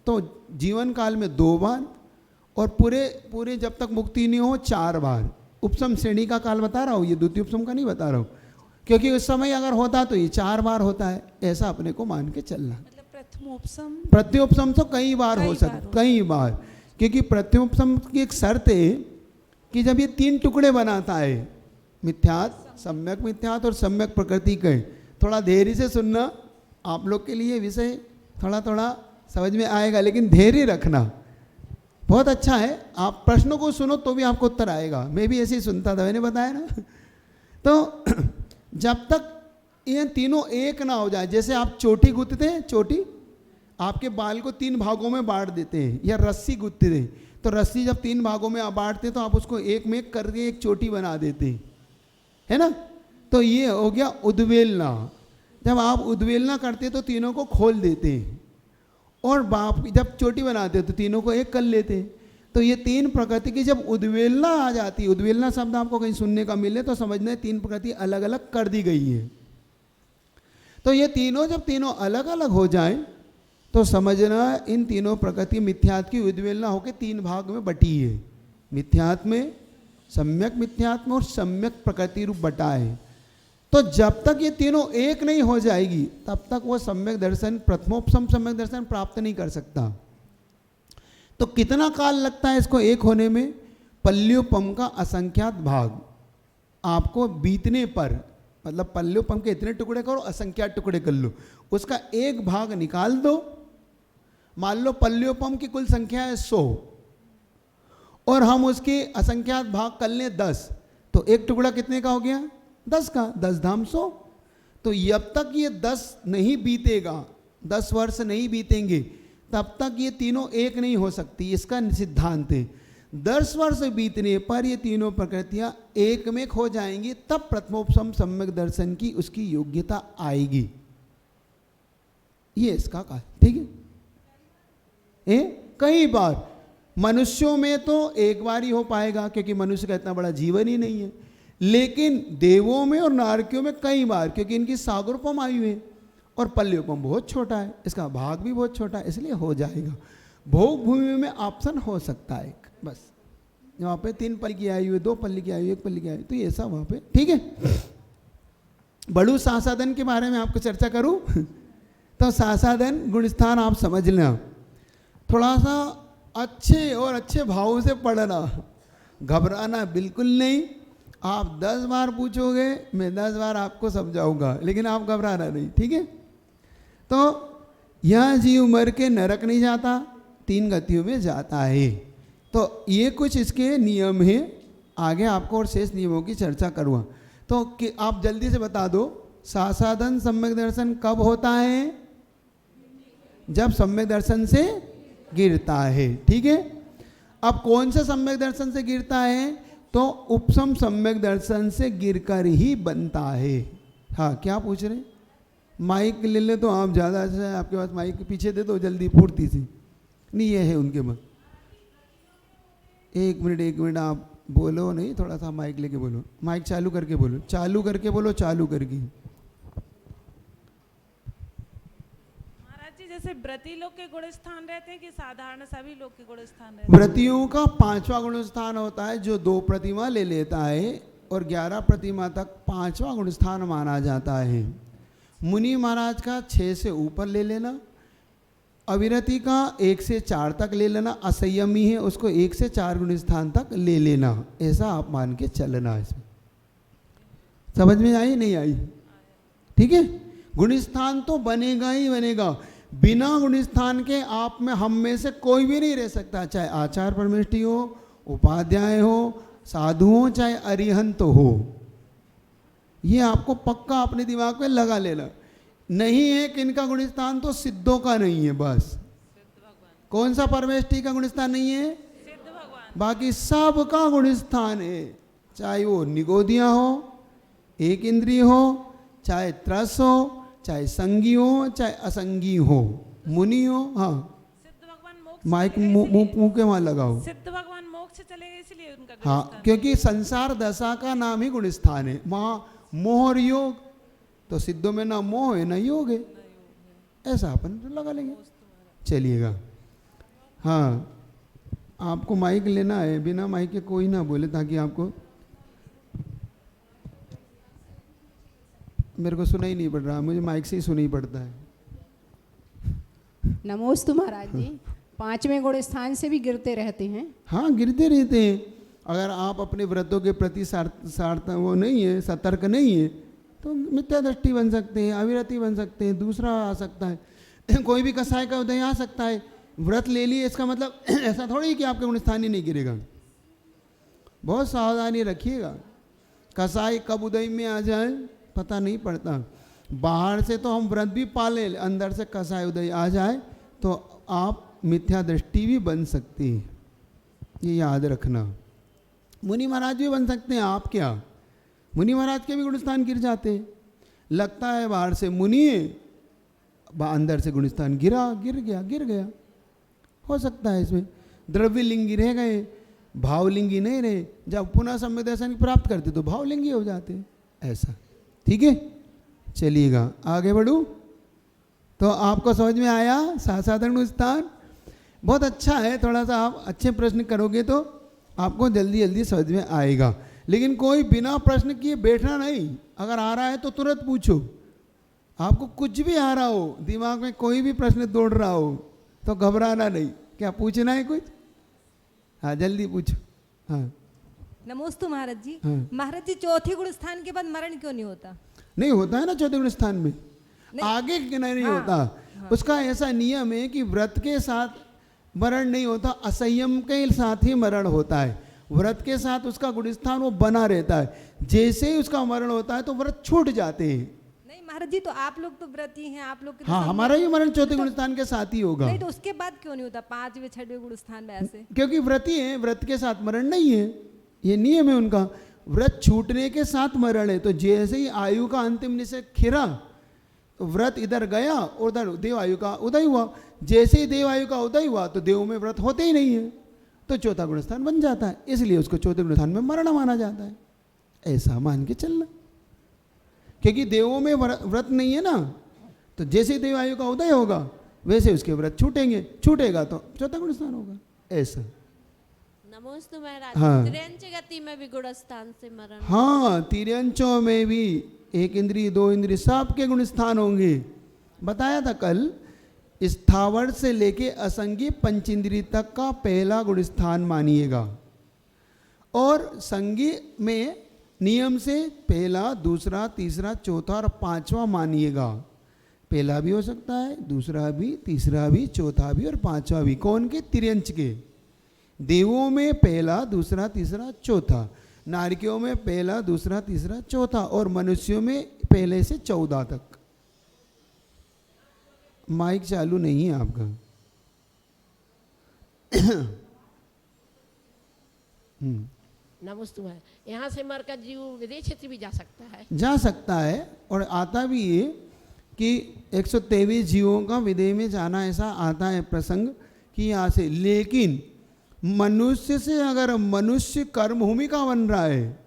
Speaker 1: तो जीवन काल में 2 बार और पूरे जब तक मुक्ति नहीं हो 4 बार। उपसम श्रेणी का काल बता रहा हूँ, ये द्वितीय उपसम का नहीं बता रहा हूँ, क्योंकि उस समय अगर होता तो ये 4 बार होता है, ऐसा अपने को मान के चलना।
Speaker 3: मतलब प्रथमोपसम,
Speaker 1: प्रत्योपसम तो कई बार हो सकता, कई बार, क्योंकि प्रत्योपसम की एक शर्त है कि जब ये 3 टुकड़े बनाता है, मिथ्यात्, सम्यक मिथ्यात् और सम्यक प्रकृति के। थोड़ा धैर्य से सुनना, आप लोग के लिए विषय थोड़ा थोड़ा समझ में आएगा, लेकिन धैर्य रखना। बहुत अच्छा है, आप प्रश्नों को सुनो तो भी आपको उत्तर आएगा। मैं भी ऐसे ही सुनता था, मैंने बताया ना। तो जब तक ये तीनों एक ना हो जाए, जैसे आप चोटी गुथते हैं, चोटी आपके बाल को 3 भागों में बांट देते हैं, या रस्सी गुथते हैं, तो रस्सी जब 3 भागों में आप बांटते तो आप उसको एक में करके एक चोटी बना देते हैं, है ना? तो ये हो गया उद्वेलना। जब आप उद्वेलना करते तो तीनों को खोल देते हैं, और बाप जब चोटी बनाते तो तीनों को एक कर लेते हैं। तो ये 3 प्रकृति की जब उद्वेलना आ जाती है, उद्वेलना शब्द आपको कहीं सुनने का मिले तो समझना है 3 प्रकृति अलग अलग कर दी गई है। तो ये तीनों जब तीनों अलग अलग हो जाएं तो समझना इन तीनों प्रकृति मिथ्यात् की उद्वेलना होकर 3 भाग में बटी है। मिथ्यात् में, सम्यक मिथ्यात् में और सम्यक प्रकृति रूप बटा है। तो जब तक ये तीनों एक नहीं हो जाएगी तब तक वो सम्यक दर्शन, प्रथमोपसम सम्यक दर्शन प्राप्त नहीं कर सकता। तो कितना काल लगता है इसको एक होने में? पल्योपम का असंख्यात भाग आपको बीतने पर, मतलब पल्योपम के इतने टुकड़े करो, असंख्यात टुकड़े कर लो, उसका एक भाग निकाल दो। मान लो पल्योपम की कुल संख्या है 100 और हम उसके असंख्यात भाग कर लें 10, तो एक टुकड़ा कितने का हो गया? 10 का। 10 धाम 100। तो जब तक ये 10 नहीं बीतेगा, 10 वर्ष नहीं बीतेंगे, तब तक ये तीनों एक नहीं हो सकती। इसका सिद्धांत है 10 वर्ष बीतने पर ये तीनों प्रकृतियां एक में खो जाएंगी, तब प्रथमोपम सम्यक दर्शन की उसकी योग्यता आएगी। ये इसका काल, ठीक है। कई बार मनुष्यों में तो एक बार ही हो पाएगा, क्योंकि मनुष्य का इतना बड़ा जीवन ही नहीं है, लेकिन देवों में और नारकियों में कई बार, क्योंकि इनकी सागरोपम आयु है और पल्योपम बहुत छोटा है, इसका भाग भी बहुत छोटा है, इसलिए हो जाएगा। भोग भूमि में ऑप्शन हो सकता है एक, बस वहाँ पे 3 पल की आयु है, 2 पल की आयु, 1 पल की आयु, तो ये सब वहाँ पे ठीक है। बड़ू सासाधन के बारे में आपको चर्चा करूँ तो सासाधन गुणस्थान आप समझ लेना, थोड़ा सा अच्छे और अच्छे भाव से पढ़ना, घबराना बिल्कुल नहीं। आप 10 बार पूछोगे, मैं 10 बार आपको समझाऊंगा, लेकिन आप घबराना नहीं, ठीक है। तो यह जीव मर के नरक नहीं जाता, 3 गतियों में जाता है। तो ये कुछ इसके नियम हैं, आगे आपको और शेष नियमों की चर्चा करूँगा। तो कि आप जल्दी से बता दो, सासाधन सम्यक दर्शन कब होता है? जब सम्यक दर्शन से गिरता है, ठीक है। अब कौन सा सम्यक दर्शन से गिरता है? तो उपसम सम्यक दर्शन से गिरकर ही बनता है। हाँ, क्या पूछ रहे? माइक ले ले तो आप ज़्यादा अच्छा है, आपके पास माइक पीछे दे दो जल्दी फुर्ती सी। नहीं, ये है उनके पास। एक मिनट आप बोलो नहीं, थोड़ा सा माइक लेके बोलो, माइक चालू करके बोलो, चालू करके बोलो, चालू करके।
Speaker 3: महाराज जी, जैसे व्रती लोग के गुण स्थान रहते हैं कि साधारण सभी लोग के गुण स्थान रहते हैं?
Speaker 1: व्रतियों का 5वां गुण स्थान होता है, जो 2 प्रतिमा ले लेता है, और 11 प्रतिमा तक 5वां गुण स्थान माना जाता है। मुनि महाराज का 6 से ऊपर ले लेना, अविरति का 1 से 4 तक ले लेना, असंयमी है उसको 1 से 4 गुण स्थान तक ले लेना, ऐसा आप मान के चलना। इसमें समझ में आई नहीं आई? ठीक है। गुण स्थान तो बनेगा ही बनेगा, बिना गुण स्थान के आप में हम में से कोई भी नहीं रह सकता, चाहे आचार परमेष्टि हो, उपाध्याय हो, साधु हो, चाहे अरिहंत हो। ये आपको पक्का अपने दिमाग में लगा लेना। नहीं है कि इनका गुण स्थान तो सिद्धों का नहीं है, बस। कौन सा परमेष्टि का गुण स्थान नहीं है?
Speaker 3: सिद्ध भगवान।
Speaker 1: बाकी सब का गुण स्थान है, चाहे वो निगोदिया हो, एक इंद्रिय हो, चाहे त्रस हो, चाहे संगी हो, चाहे असंगी हो, मुनि हो। हाँ,
Speaker 3: सिद्ध भगवान मोक्ष
Speaker 1: माइक मुंह के वहां लगाओ।
Speaker 3: सिद्ध भगवान मोक्ष चलेगा, इसलिए उनका गुण
Speaker 1: हाँ,
Speaker 3: स्थान।
Speaker 1: क्योंकि संसार दशा का नाम ही गुण स्थान है। वहाँ मोह और योग, तो सिद्धों में ना मोह है ना योग है, ऐसा अपन लगा लेंगे, चलिएगा। हाँ, आपको माइक लेना है, बिना माइक के कोई ना बोले, ताकि आपको, मेरे को सुनाई नहीं पड़ रहा, मुझे माइक से ही सुनाई पड़ता है।
Speaker 7: नमोस्तु महाराज जी, 5वें गुण स्थान से भी गिरते रहते हैं?
Speaker 1: हाँ, गिरते रहते हैं। अगर आप अपने व्रतों के प्रति सार्थ वो नहीं है, सतर्क नहीं है, तो मिथ्या दृष्टि बन सकते हैं, अविरति बन सकते हैं, दूसरा आ सकता है, कोई भी कसाय का उदय आ सकता है। व्रत ले लिए इसका मतलब ऐसा थोड़ी कि आपके गुण स्थान ही नहीं गिरेगा। बहुत सावधानी रखिएगा, कसाई कब उदय में आ जाए पता नहीं पड़ता। बाहर से तो हम व्रत भी पाले, अंदर से कसाय उदय आ जाए तो आप मिथ्या दृष्टि भी बन सकती है, ये याद रखना। मुनि महाराज भी बन सकते हैं, आप क्या, मुनि महाराज के भी गुणस्थान गिर जाते हैं। लगता है बाहर से मुनि है, अंदर से गुणस्थान गिर गया, हो सकता है। इसमें द्रव्य लिंगी रह गए, भावलिंगी नहीं रहे। जब पुनः सम्यक दर्शन प्राप्त करते तो भावलिंगी हो जाते, ऐसा। ठीक है, चलिएगा आगे बढ़ूँ। तो आपको समझ में आया साधारण गुणस्थान? बहुत अच्छा है, थोड़ा सा आप अच्छे प्रश्न करोगे तो आपको जल्दी जल्दी समझ में आएगा। लेकिन कोई बिना प्रश्न किए बैठना नहीं, अगर आ रहा है तो तुरंत पूछो। आपको कुछ भी आ रहा हो, दिमाग में कोई भी प्रश्न दौड़ रहा हो, तो घबराना नहीं। क्या पूछना है कुछ? हाँ, जल्दी पूछो। हाँ
Speaker 5: नमोस्तु महाराज जी।
Speaker 1: हाँ।
Speaker 5: महाराज जी चौथे गुण स्थान के बाद मरण क्यों नहीं होता?
Speaker 1: नहीं होता है ना चौथे गुण स्थान में, आगे नहीं
Speaker 5: हाँ,
Speaker 1: होता।
Speaker 5: हाँ।
Speaker 1: उसका ऐसा नियम है कि व्रत के साथ मरण नहीं होता, असंयम के साथ ही मरण होता है। व्रत के साथ उसका गुण स्थान वो बना रहता है, जैसे ही उसका मरण होता है तो व्रत छूट जाते हैं।
Speaker 5: नहीं महाराज जी, तो आप लोग तो व्रती हैं, आप लोग के तो
Speaker 1: हाँ,
Speaker 5: सब
Speaker 1: हमारा
Speaker 5: में-
Speaker 1: ही मरण चौथे
Speaker 5: तो-
Speaker 1: गुण स्थान के साथ ही होगा।
Speaker 5: नहीं तो उसके बाद क्यों नहीं होता? 5वें 6वें गुण स्थान में ऐसे?
Speaker 1: क्योंकि व्रती है, व्रत के साथ मरण नहीं है, ये नियम है उनका। व्रत छूटने के साथ मरण है। तो जैसे ही आयु का अंतिम निश्चय खिरा तो व्रत इधर गया और उधर देव आयु का उदय हुआ। जैसे ही देव आयु का उदय हुआ तो देव में व्रत होते ही नहीं है, तो चौथा गुण स्थान बन जाता है। इसलिए उसको चौथे गुण स्थान में मरण माना जाता है। ऐसा मान के चलना, क्योंकि देवों में व्रत नहीं है ना, तो जैसे ही देव आयु का उदय होगा वैसे उसके व्रत छूटेंगे, छूटेगा तो चौथा गुण स्थान होगा। ऐसा।
Speaker 8: नमोस्तु महाराज।
Speaker 1: हाँ।
Speaker 8: तिर्यंच गति में भी गुण स्थान से मरण।
Speaker 1: हाँ, तिर्यंचों में भी 1 इंद्रिय 2 इंद्रिय सबके गुण स्थान होंगे। बताया था कल, स्थावर से लेके असंगी पंच इंद्रिय तक का पहला गुण स्थान मानिएगा, और संगी में नियम से पहला, दूसरा, तीसरा, चौथा और 5वां मानिएगा। पहला भी हो सकता है, दूसरा भी, तीसरा भी, चौथा भी और 5वां भी। कौन के? तिर्यंच के। देवों में पहला, दूसरा, तीसरा, चौथा। नारकियों में पहला, दूसरा, तीसरा, चौथा। और मनुष्यों में पहले से 14 तक। माइक चालू नहीं है आपका।
Speaker 9: नमस्ते महाराज। यहाँ से मर कर जीव विदेश क्षेत्र भी जा सकता है?
Speaker 1: जा सकता है, और आता भी ये कि 123 जीवों का विदेह में जाना, ऐसा आता है प्रसंग कि यहाँ से। लेकिन मनुष्य से अगर मनुष्य कर्मभूमि का बन रहा है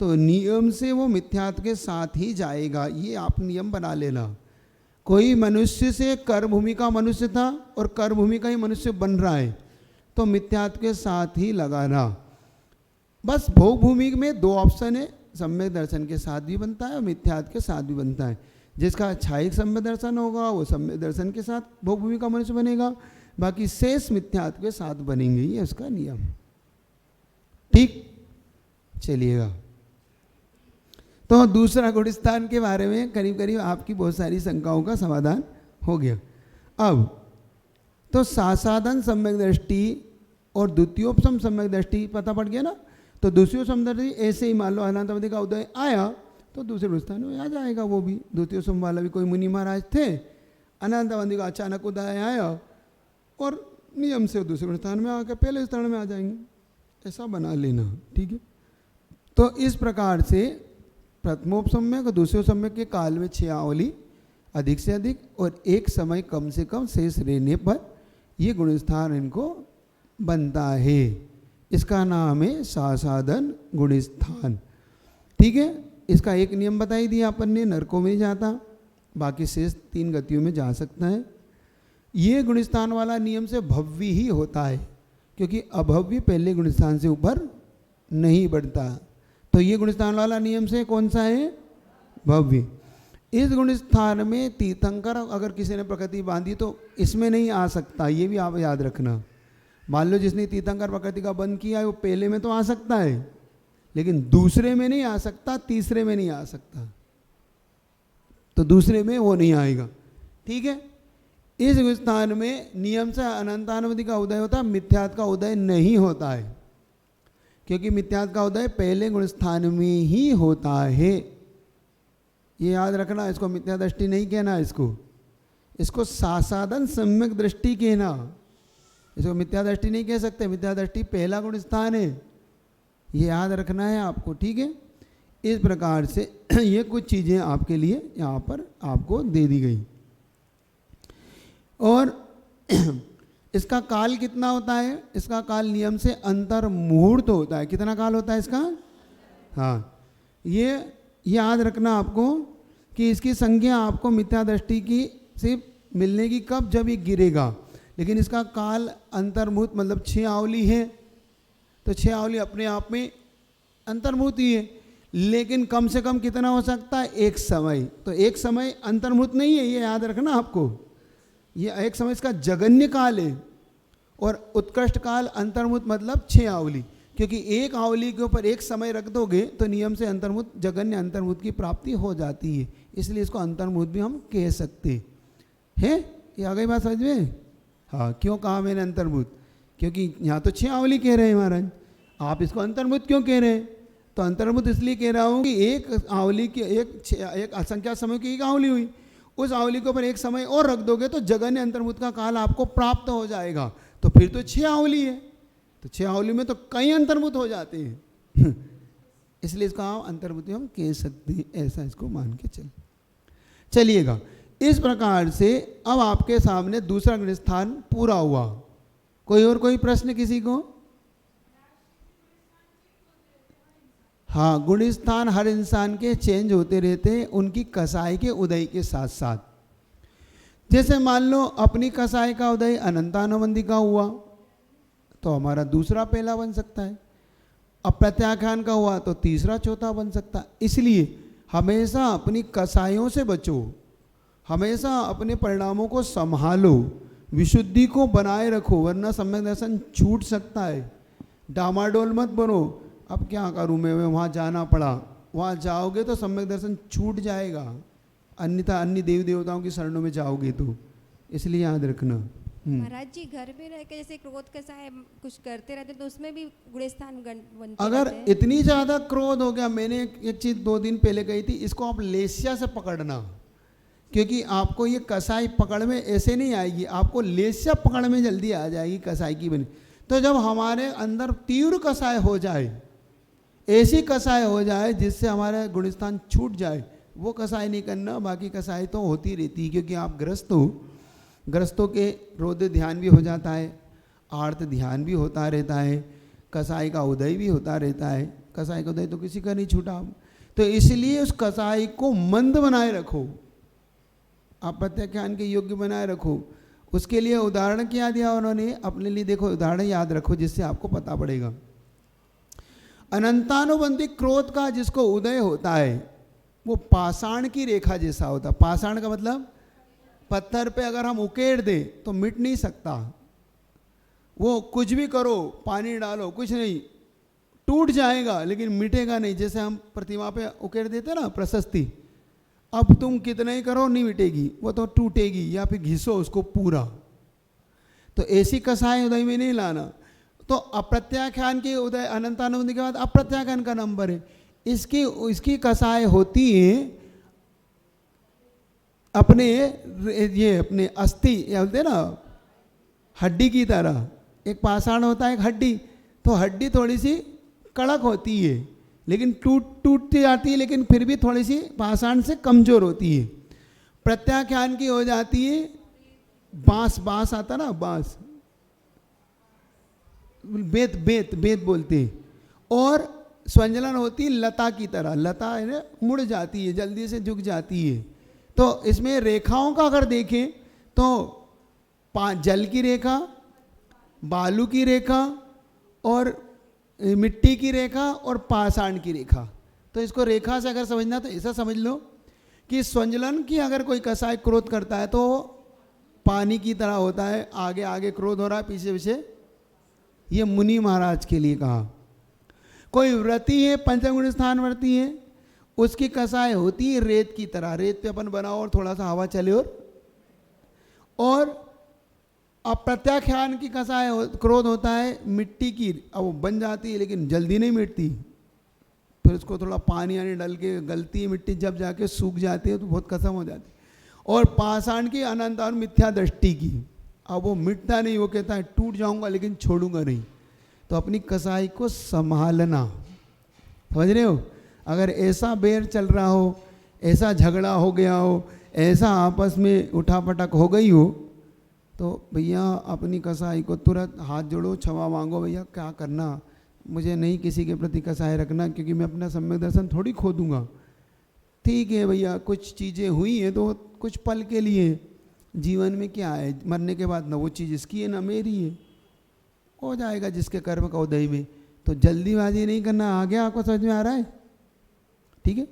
Speaker 1: तो नियम से वो मिथ्यात्व के साथ ही जाएगा। ये आप नियम बना लेना। कोई मनुष्य से कर्मभूमि का मनुष्य था और कर्मभूमि का ही मनुष्य बन रहा है तो मिथ्यात्व के साथ ही लगाना। बस भोग भूमि में 2 ऑप्शन है, सम्यक दर्शन के साथ भी बनता है और मिथ्यात्व के साथ भी बनता है। जिसका छायिक सम्यक दर्शन होगा वो सम्यक दर्शन के साथ भोग भूमि का मनुष्य बनेगा, बाकी शेष मिथ्यात्व के साथ बनेंगे। ये उसका नियम। ठीक, चलिएगा। तो दूसरा गुण स्थान के बारे में करीब करीब आपकी बहुत सारी शंकाओं का समाधान हो गया। अब तो सासाधन सम्यक दृष्टि और द्वितीयोपम सम्यक दृष्टि पता पड़ गया ना। तो दूसरी दृष्टि ऐसे ही मान लो अनंतवती का उदय आया तो दूसरे गुण स्थान में आ जाएगा। वो भी द्वितीयोपम वाला भी कोई मुनि महाराज थे, अनंतवती का अचानक उदय आया और नियम से दूसरे गुण स्थान में आकर पहले स्थान में आ जाएंगे। ऐसा बना लेना, ठीक है। तो इस प्रकार से प्रथमोपसम्यक और दूसरे सम्यक के काल में 6 आवली अधिक से अधिक और एक समय कम से कम शेष रहने पर ये गुण स्थान इनको बनता है। इसका नाम है सासाधन गुण स्थान, ठीक है। इसका एक नियम बताई दिया अपन ने, नरकों में नहीं जाता, बाकी शेष 3 गतियों में जा सकता है। ये गुण स्थान वाला नियम से भव्य ही होता है, क्योंकि अभव्य पहले गुण स्थान से ऊपर नहीं बढ़ता। तो ये गुण स्थान वाला नियम से कौन सा है? भव्य। इस गुण स्थान में तीर्थंकर अगर किसी ने प्रकृति बांधी तो इसमें नहीं आ सकता, ये भी आप याद रखना। मान लो जिसने तीर्थंकर प्रकृति का बंद किया है वो पहले में तो आ सकता है, लेकिन दूसरे में नहीं आ सकता, तीसरे में नहीं आ सकता, तो दूसरे में वो नहीं आएगा, ठीक है। इस स्थान में नियम से अनंतानवधि का उदय होता है, मिथ्यात्व का उदय नहीं होता है, क्योंकि मिथ्यात्व का उदय पहले गुण स्थान में ही होता है। ये याद रखना, इसको मिथ्या दृष्टि नहीं कहना, इसको सासाधन सम्यक दृष्टि कहना। इसको मिथ्या दृष्टि नहीं कह सकते, मिथ्या दृष्टि पहला गुण स्थान है, ये याद रखना है आपको, ठीक है। इस प्रकार से ये कुछ चीज़ें आपके लिए यहाँ पर आपको दे दी गई। और इसका काल कितना होता है? इसका काल नियम से अंतर मुहूर्त होता है। कितना काल होता है इसका? हाँ, ये याद रखना आपको कि इसकी संज्ञा आपको मिथ्या दृष्टि की से मिलने की कब, जब ये गिरेगा। लेकिन इसका काल अंतर्मुहूर्त मतलब 6 आवली है, तो 6 आवली अपने आप में अंतर्मुहूर्त ही है, लेकिन कम से कम कितना हो सकता है? एक समय। तो एक समय अंतर्मुहूर्त नहीं है, ये याद रखना आपको। ये एक समय इसका जगन्य काल है, और उत्कृष्ट काल अंतर्मुहूर्त मतलब 6 आवली। क्योंकि एक आंवली के ऊपर एक समय रख दोगे तो नियम से अंतर्मुख जगन्य अंतर्मुख की प्राप्ति हो जाती है, इसलिए इसको अंतर्मुख भी हम कह सकते हैं। ये आ गई बात समझ में? हाँ, क्यों कहा मैंने अंतर्मुख? क्योंकि यहाँ तो 6 आंवली कह रहे हैं महाराज, आप इसको अंतर्मुख क्यों कह रहे हैं? तो अंतर्मुख इसलिए कह रहा हूँ कि एक आंवली की एक असंख्या समय की एक आंवली हुई, उस आंवली के ऊपर एक समय और रख दोगे तो जगन्य अंतर्मुख का काल आपको प्राप्त हो जाएगा। तो फिर तो 6 आंवली है, तो 6 आंवली में तो कई अंतर्मुख हो जाते हैं इसलिए इसको हम अंतर्मुख हम कह सकते हैं, ऐसा इसको मान के चलिएगा। इस प्रकार से अब आपके सामने दूसरा गुण स्थान पूरा हुआ। कोई प्रश्न किसी को? हाँ, गुण स्थान हर इंसान के चेंज होते रहते हैं उनकी कसाई के उदय के साथ साथ। जैसे मान लो अपनी कसाई का उदय अनंतानुबंधी का हुआ तो हमारा दूसरा पहला बन सकता है, अब प्रत्याख्यान का हुआ तो तीसरा चौथा बन सकता है। इसलिए हमेशा अपनी कसाइयों से बचो, हमेशा अपने परिणामों को संभालो, विशुद्धि को बनाए रखो, वरना सम्यक दर्शन छूट सकता है। डामाडोल मत बनो, अब क्या करूँ मैं वहाँ जाना पड़ा, वहाँ जाओगे तो सम्यक दर्शन छूट जाएगा, अन्यथा अन्य देवी देवताओं की शरणों में जाओगे तो, इसलिए याद रखना।
Speaker 10: महाराज जी, घर में रह के जैसे क्रोध का साय कुछ करते रहते तो उसमें भी गुणस्थान बनते
Speaker 1: अगर
Speaker 10: रहते हैं।
Speaker 1: इतनी ज़्यादा क्रोध हो गया, मैंने एक चीज़ 2 दिन पहले कही थी, इसको आप लेस्या से पकड़ना, क्योंकि आपको ये कसाई पकड़ में ऐसे नहीं आएगी, आपको लेस्या पकड़ में जल्दी आ जाएगी कसाई की बनी। तो जब हमारे अंदर तीव्र कसाय हो जाए, ऐसी कसाय हो जाए जिससे हमारा गुणस्थान छूट जाए, वो कसाई नहीं करना। बाकी कसाई तो होती रहती है, क्योंकि आप ग्रस्त हो, ग्रस्तों के रौद्र ध्यान भी हो जाता है, आर्त ध्यान भी होता रहता है, कसाई का उदय भी होता रहता है। कसाई का उदय तो किसी का नहीं छूटा, तो इसलिए उस कसाई को मंद बनाए रखो, आप प्रत्याख्यान के योग्य बनाए रखो। उसके लिए उदाहरण क्या दिया उन्होंने अपने लिए, देखो उदाहरण याद रखो जिससे आपको पता पड़ेगा। अनंतानुबंधी क्रोध का जिसको उदय होता है वो पाषाण की रेखा जैसा होता है। पाषाण का मतलब पत्थर पे अगर हम उकेड़ दे तो मिट नहीं सकता, वो कुछ भी करो, पानी डालो, कुछ नहीं, टूट जाएगा लेकिन मिटेगा नहीं। जैसे हम प्रतिमा पे उकेड़ देते ना प्रशस्ति, अब तुम कितना ही करो नहीं मिटेगी, वो तो टूटेगी, या फिर घिसो उसको पूरा। तो ऐसी कसाई उदय में नहीं लाना। तो अप्रत्याख्यान के उदय अनंतानुबंधी के बाद अप्रत्याख्यान का नंबर है, इसकी कसाई होती है अपने ये अपने अस्थि या बोलते ना हड्डी की तरह। एक पाषाण होता है एक हड्डी, तो हड्डी थोड़ी सी कड़क होती है लेकिन टूटती जाती है, लेकिन फिर भी थोड़ी सी पाषाण से कमजोर होती है। प्रत्याख्यान की हो जाती है बांस आता ना, बांस बेत बोलते हैं। और स्वंजलन होती है लता की तरह, लता है ना मुड़ जाती है, जल्दी से झुक जाती है। तो इसमें रेखाओं का अगर देखें तो जल की रेखा, बालू की रेखा और मिट्टी की रेखा और पाषाण की रेखा। तो इसको रेखा से अगर समझना तो ऐसा समझ लो कि स्वंजलन की अगर कोई कसाई क्रोध करता है तो पानी की तरह होता है, आगे आगे क्रोध हो रहा है, पीछे पीछे। ये मुनि महाराज के लिए कहा। कोई व्रती है, पंचगुण स्थान व्रती है, उसकी कसाई होती है रेत की तरह। रेत पे अपन बनाओ और थोड़ा सा हवा चले और अप्रत्याख्यान की कसाई क्रोध होता है मिट्टी की। अब वो बन जाती है लेकिन जल्दी नहीं मिटती, फिर उसको थोड़ा पानी आने डाल के गलती है मिट्टी, जब जाके सूख जाती है तो बहुत खत्म हो जाती है। और पाषाण की अनंत और मिथ्या दृष्टि की, अब वो मिटता नहीं, वो कहता है टूट जाऊंगा लेकिन छोड़ूंगा नहीं। तो अपनी कसाई को संभालना, समझ रहे हो। अगर ऐसा बेर चल रहा हो, ऐसा झगड़ा हो गया हो, ऐसा आपस में उठापटक हो गई हो, तो भैया अपनी कसाई को तुरंत हाथ जोड़ो, क्षमा मांगो, भैया क्या करना, मुझे नहीं किसी के प्रति कसाई रखना, क्योंकि मैं अपना सम्यक दर्शन थोड़ी खो दूंगा। ठीक है भैया, कुछ चीज़ें हुई हैं तो कुछ पल के लिए, जीवन में क्या है, मरने के बाद ना वो चीज़ इसकी है ना मेरी है, हो जाएगा जिसके कर्म का उदय में। तो जल्दीबाजी नहीं करना। आ गया, आपको समझ में आ रहा है? ठीक है,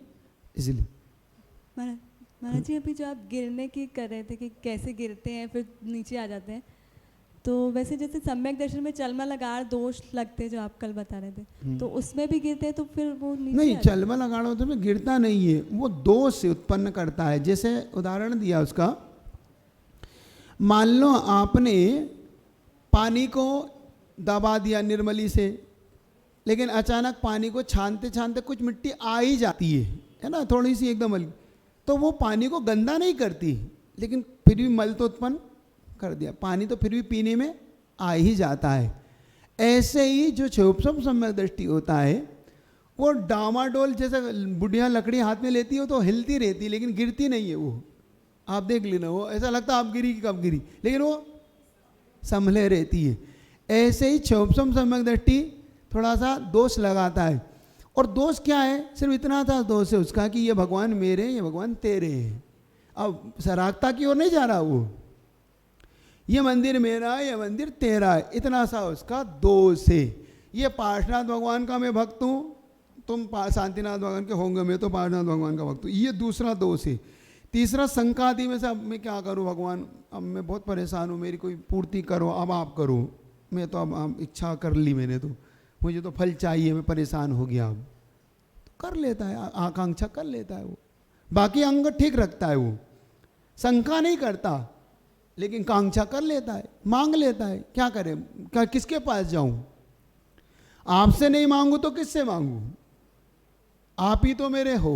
Speaker 1: इसलिए
Speaker 5: महाराज जी, अभी जो आप गिरने की कर रहे थे कि कैसे गिरते हैं फिर नीचे आ जाते हैं, तो वैसे जैसे सम्यक दर्शन में चलमा लगाड़ दोष लगते जो आप कल बता रहे थे, तो उसमें भी गिरते हैं तो फिर वो नीचे
Speaker 1: नहीं,
Speaker 5: आते?
Speaker 1: चलमा लगाड़ होते में गिरता नहीं है, वो दोष से उत्पन्न करता है। जैसे उदाहरण दिया उसका, मान लो आपने पानी को दबा दिया निर्मली से, लेकिन अचानक पानी को छानते छानते कुछ मिट्टी आ ही जाती है ना, थोड़ी सी एकदम हल्की, तो वो पानी को गंदा नहीं करती, लेकिन फिर भी मल तो उत्पन्न कर दिया, पानी तो फिर भी पीने में आ ही जाता है। ऐसे ही जो क्षोभसम सम्यक दृष्टि होता है, वो डामाडोल जैसे बुढ़िया लकड़ी हाथ में लेती हो तो हिलती रहती, लेकिन गिरती नहीं है। वो आप देख लेना, वो ऐसा लगता है आप गिरी कि कब गिरी, लेकिन वो संभले रहती है। ऐसे ही क्षोभसम सम्यक दृष्टि थोड़ा सा दोष लगाता है। और दोष क्या है? सिर्फ इतना था दोष है उसका कि ये भगवान मेरे, ये भगवान तेरे हैं। अब सरागता की ओर नहीं जा रहा वो, ये मंदिर मेरा, ये मंदिर तेरा है, इतना सा उसका दोष है। ये पार्श्वनाथ भगवान का मैं भक्त हूँ, तुम शांतिनाथ भगवान के होंगे, मैं तो पार्श्वनाथ भगवान का भक्त हूँ, ये दूसरा दोष है। तीसरा संकादि में से अब मैं क्या करूँ भगवान, अब मैं बहुत परेशान हूँ, मेरी कोई पूर्ति करो, अब आप करो, मैं तो अब इच्छा कर ली मैंने, तो मुझे तो फल चाहिए, मैं परेशान हो गया। अब तो कर लेता है, आकांक्षा कर लेता है वो, बाकी अंग ठीक रखता है, वो शंका नहीं करता, लेकिन कांक्षा कर लेता है, मांग लेता है। क्या करे, क्या किसके पास जाऊं? आपसे नहीं मांगू तो किससे मांगू? आप ही तो मेरे हो,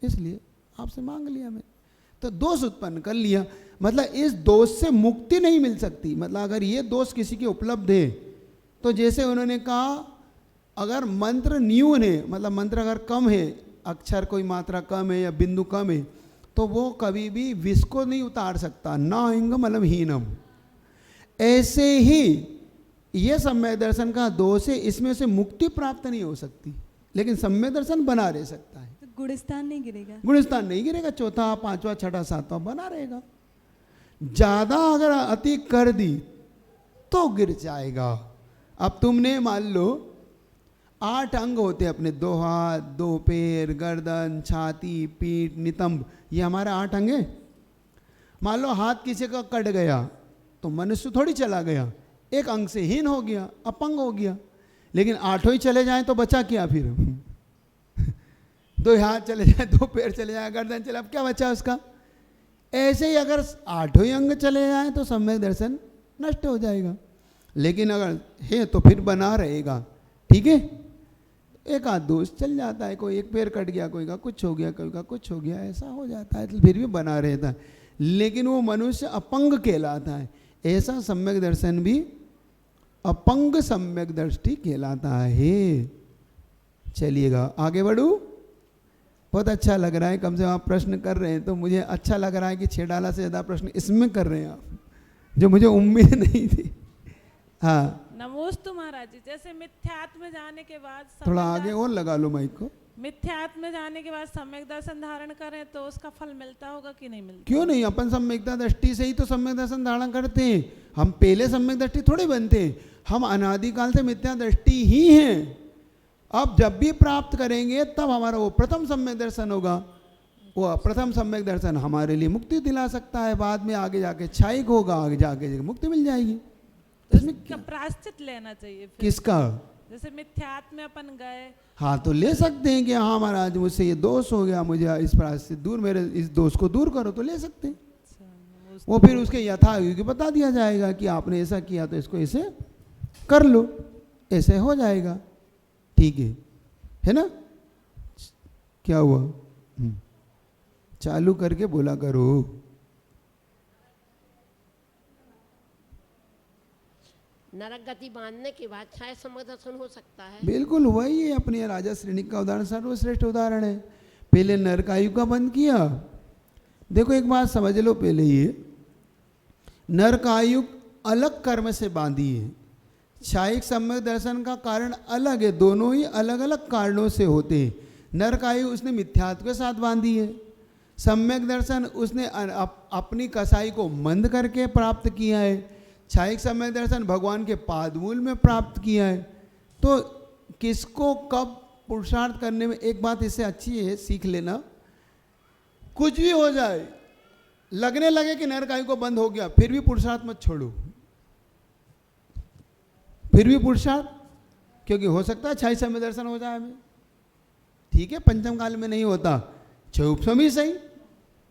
Speaker 1: इसलिए आपसे मांग लिया मैं, तो दोष उत्पन्न कर लिया। मतलब इस दोष से मुक्ति नहीं मिल सकती। मतलब अगर ये दोष किसी के उपलब्ध है, तो जैसे उन्होंने कहा, अगर मंत्र न्यून है, मतलब मंत्र अगर कम है, अक्षर कोई मात्रा कम है या बिंदु कम है, तो वो कभी भी विष को नहीं उतार सकता, ना इंगम अलम हीनम। ऐसे ही ये सम्यक दर्शन का दोष है, इसमें से मुक्ति प्राप्त नहीं हो सकती, लेकिन सम्यक दर्शन बना रह सकता है।
Speaker 5: तो गुणस्थान नहीं गिरेगा?
Speaker 1: गुणस्थान नहीं गिरेगा, चौथा पांचवा छठा सातवां बना रहेगा। ज्यादा अगर अति कर दी तो गिर जाएगा। अब तुमने मान लो 8 अंग होते हैं अपने, 2 हाथ, 2 पैर, गर्दन, छाती, पीठ, नितंब, ये हमारे 8 अंग हैं। मान लो हाथ किसी का कट गया तो मनुष्य थोड़ी चला गया, एक अंग से हीन हो गया, अपंग हो गया। लेकिन 8 ही चले जाएं तो बचा क्या फिर? 2 हाथ चले जाए, 2 पैर चले जाए, गर्दन चले, अब क्या बचा उसका? ऐसे ही अगर 8 ही अंग चले जाएं तो सम्यक दर्शन नष्ट हो जाएगा। लेकिन अगर है तो फिर बना रहेगा, ठीक है। एक आध दोष चल जाता है, कोई एक पैर कट गया, कोई का कुछ हो गया, कोई का कुछ हो गया, ऐसा हो जाता है, तो फिर भी बना रहता है, लेकिन वो मनुष्य अपंग कहलाता है। ऐसा सम्यक दर्शन भी अपंग सम्यक दृष्टि कहलाता है। चलिएगा आगे बढ़ू। बहुत अच्छा लग रहा है, कम से कम आप प्रश्न कर रहे हैं, तो मुझे अच्छा लग रहा है कि 6 डाला से ज़्यादा प्रश्न इसमें कर रहे हैं आप, जो मुझे उम्मीद नहीं थी। हाँ
Speaker 3: नमोस्तु महाराज जी। जैसे मिथ्यात्व में जाने के बाद,
Speaker 1: थोड़ा आगे और लगा लो माइक को।
Speaker 3: मिथ्यात्व में जाने के बाद सम्यक दर्शन धारण करें तो उसका फल मिलता होगा कि नहीं मिलता?
Speaker 1: क्यों नहीं, अपन सम्यकता दृष्टि से ही तो सम्यक दर्शन धारण करते हैं। हम पहले सम्यक दृष्टि थोड़े बनते हैं, हम अनादिकाल से मिथ्या दृष्टि ही हैं। अब जब भी प्राप्त करेंगे तब हमारा वो प्रथम सम्यक दर्शन होगा। वो प्रथम सम्यक दर्शन हमारे लिए मुक्ति दिला सकता है, बाद में आगे जाके क्षयिक होगा, आगे जाके मुक्ति मिल जाएगी।
Speaker 3: इसमें क्या प्रायश्चित लेना चाहिए फिर?
Speaker 1: किसका?
Speaker 3: जैसे मिथ्यात्व में अपन गए,
Speaker 1: हाँ तो ले सकते हैं कि हाँ महाराज मुझसे ये दोष हो गया, मुझे इस प्रायश्चित दूर, मेरे इस दोष को दूर करो, तो ले सकते हैं। वो फिर उसके यथायोग्य बता दिया जाएगा कि आपने ऐसा किया तो इसको ऐसे कर लो, ऐसे हो जाएगा, ठीक है ना। क्या हुआ? चालू करके बोला करो।
Speaker 9: नरक गति बांधने के बाद शायद सम्यक दर्शन हो सकता है।
Speaker 1: बिल्कुल वही है, अपने राजा श्रेणी का उदाहरण सर्वश्रेष्ठ उदाहरण है। पहले नरकायु का बंद किया। देखो एक बात समझ लो, पहले ये नरकायु अलग कर्म से बांधी है, क्षयिक सम्यक दर्शन का कारण अलग है, दोनों ही अलग अलग कारणों से होते हैं। नरकायु उसने मिथ्यात्व के साथ बांधी है, सम्यक दर्शन उसने अपनी कसाई को मंद करके प्राप्त किया है, क्षयिक सम्यक दर्शन भगवान के पादमूल में प्राप्त किया है। तो किसको कब पुरुषार्थ करने में, एक बात इससे अच्छी है, सीख लेना, कुछ भी हो जाए लगने लगे कि नरक आयु को बंद हो गया, फिर भी पुरुषार्थ मत छोड़ो, फिर भी पुरुषार्थ, क्योंकि हो सकता है 6 समय दर्शन हो जाए हमें, ठीक है, पंचम काल में नहीं होता, उपसमी सही,